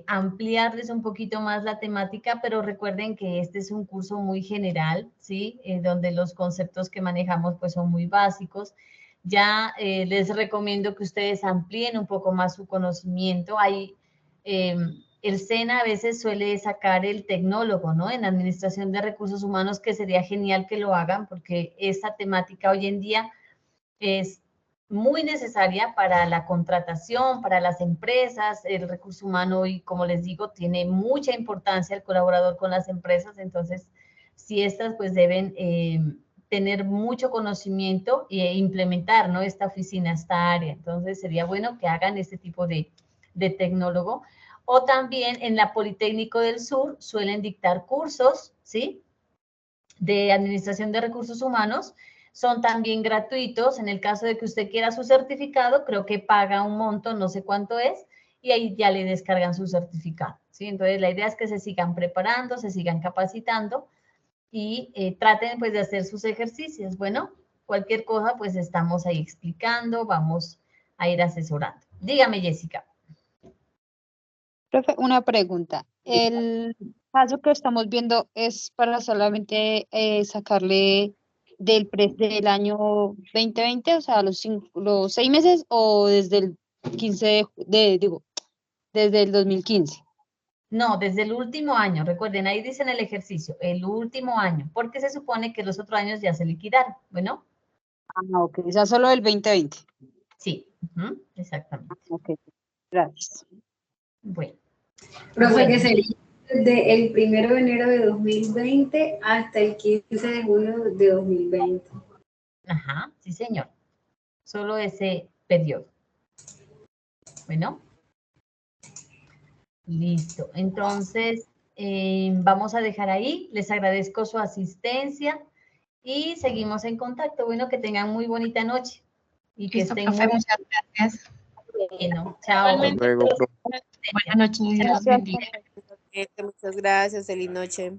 ampliarles un poquito más la temática, pero recuerden que este es un curso muy general, ¿sí? Donde los conceptos que manejamos pues son muy básicos. Ya les recomiendo que ustedes amplíen un poco más su conocimiento. El SENA a veces suele sacar el tecnólogo, ¿no? En Administración de Recursos Humanos, que sería genial que lo hagan, porque esta temática hoy en día es muy necesaria para la contratación, para las empresas. El recurso humano, y como les digo, tiene mucha importancia el colaborador con las empresas. Entonces, si estas pues deben tener mucho conocimiento e implementar, ¿no? Esta oficina, esta área. Entonces, sería bueno que hagan este tipo de tecnólogo. O también en la Politécnico del Sur suelen dictar cursos, ¿sí? De Administración de Recursos Humanos. Son también gratuitos. En el caso de que usted quiera su certificado, creo que paga un monto, no sé cuánto es, y ahí ya le descargan su certificado, ¿sí? Entonces, la idea es que se sigan preparando, se sigan capacitando y traten pues de hacer sus ejercicios. Bueno, cualquier cosa pues estamos ahí explicando, vamos a ir asesorando. Dígame, Jessica. Profe, una pregunta. El caso que estamos viendo es para solamente sacarle del año 2020, o sea, los 6 meses o desde el 15 desde el 2015. No, desde el último año. Recuerden, ahí dicen el ejercicio, el último año, porque se supone que los otros años ya se liquidaron. Bueno. Ah, ok, o sea, solo el 2020. Sí, exactamente. Ok, gracias. Bueno. Profe, que sería desde el 1 de enero de 2020 hasta el 15 de junio de 2020. Ajá, sí, señor. Solo ese periodo. Bueno. Listo. Entonces, vamos a dejar ahí. Les agradezco su asistencia y seguimos en contacto. Bueno, que tengan muy bonita noche. Y que estén Profe, muy muchas gracias. bueno. Chao. Hasta luego, profe. Buenas noches, Dios los bendiga. Muchas gracias, feliz noche.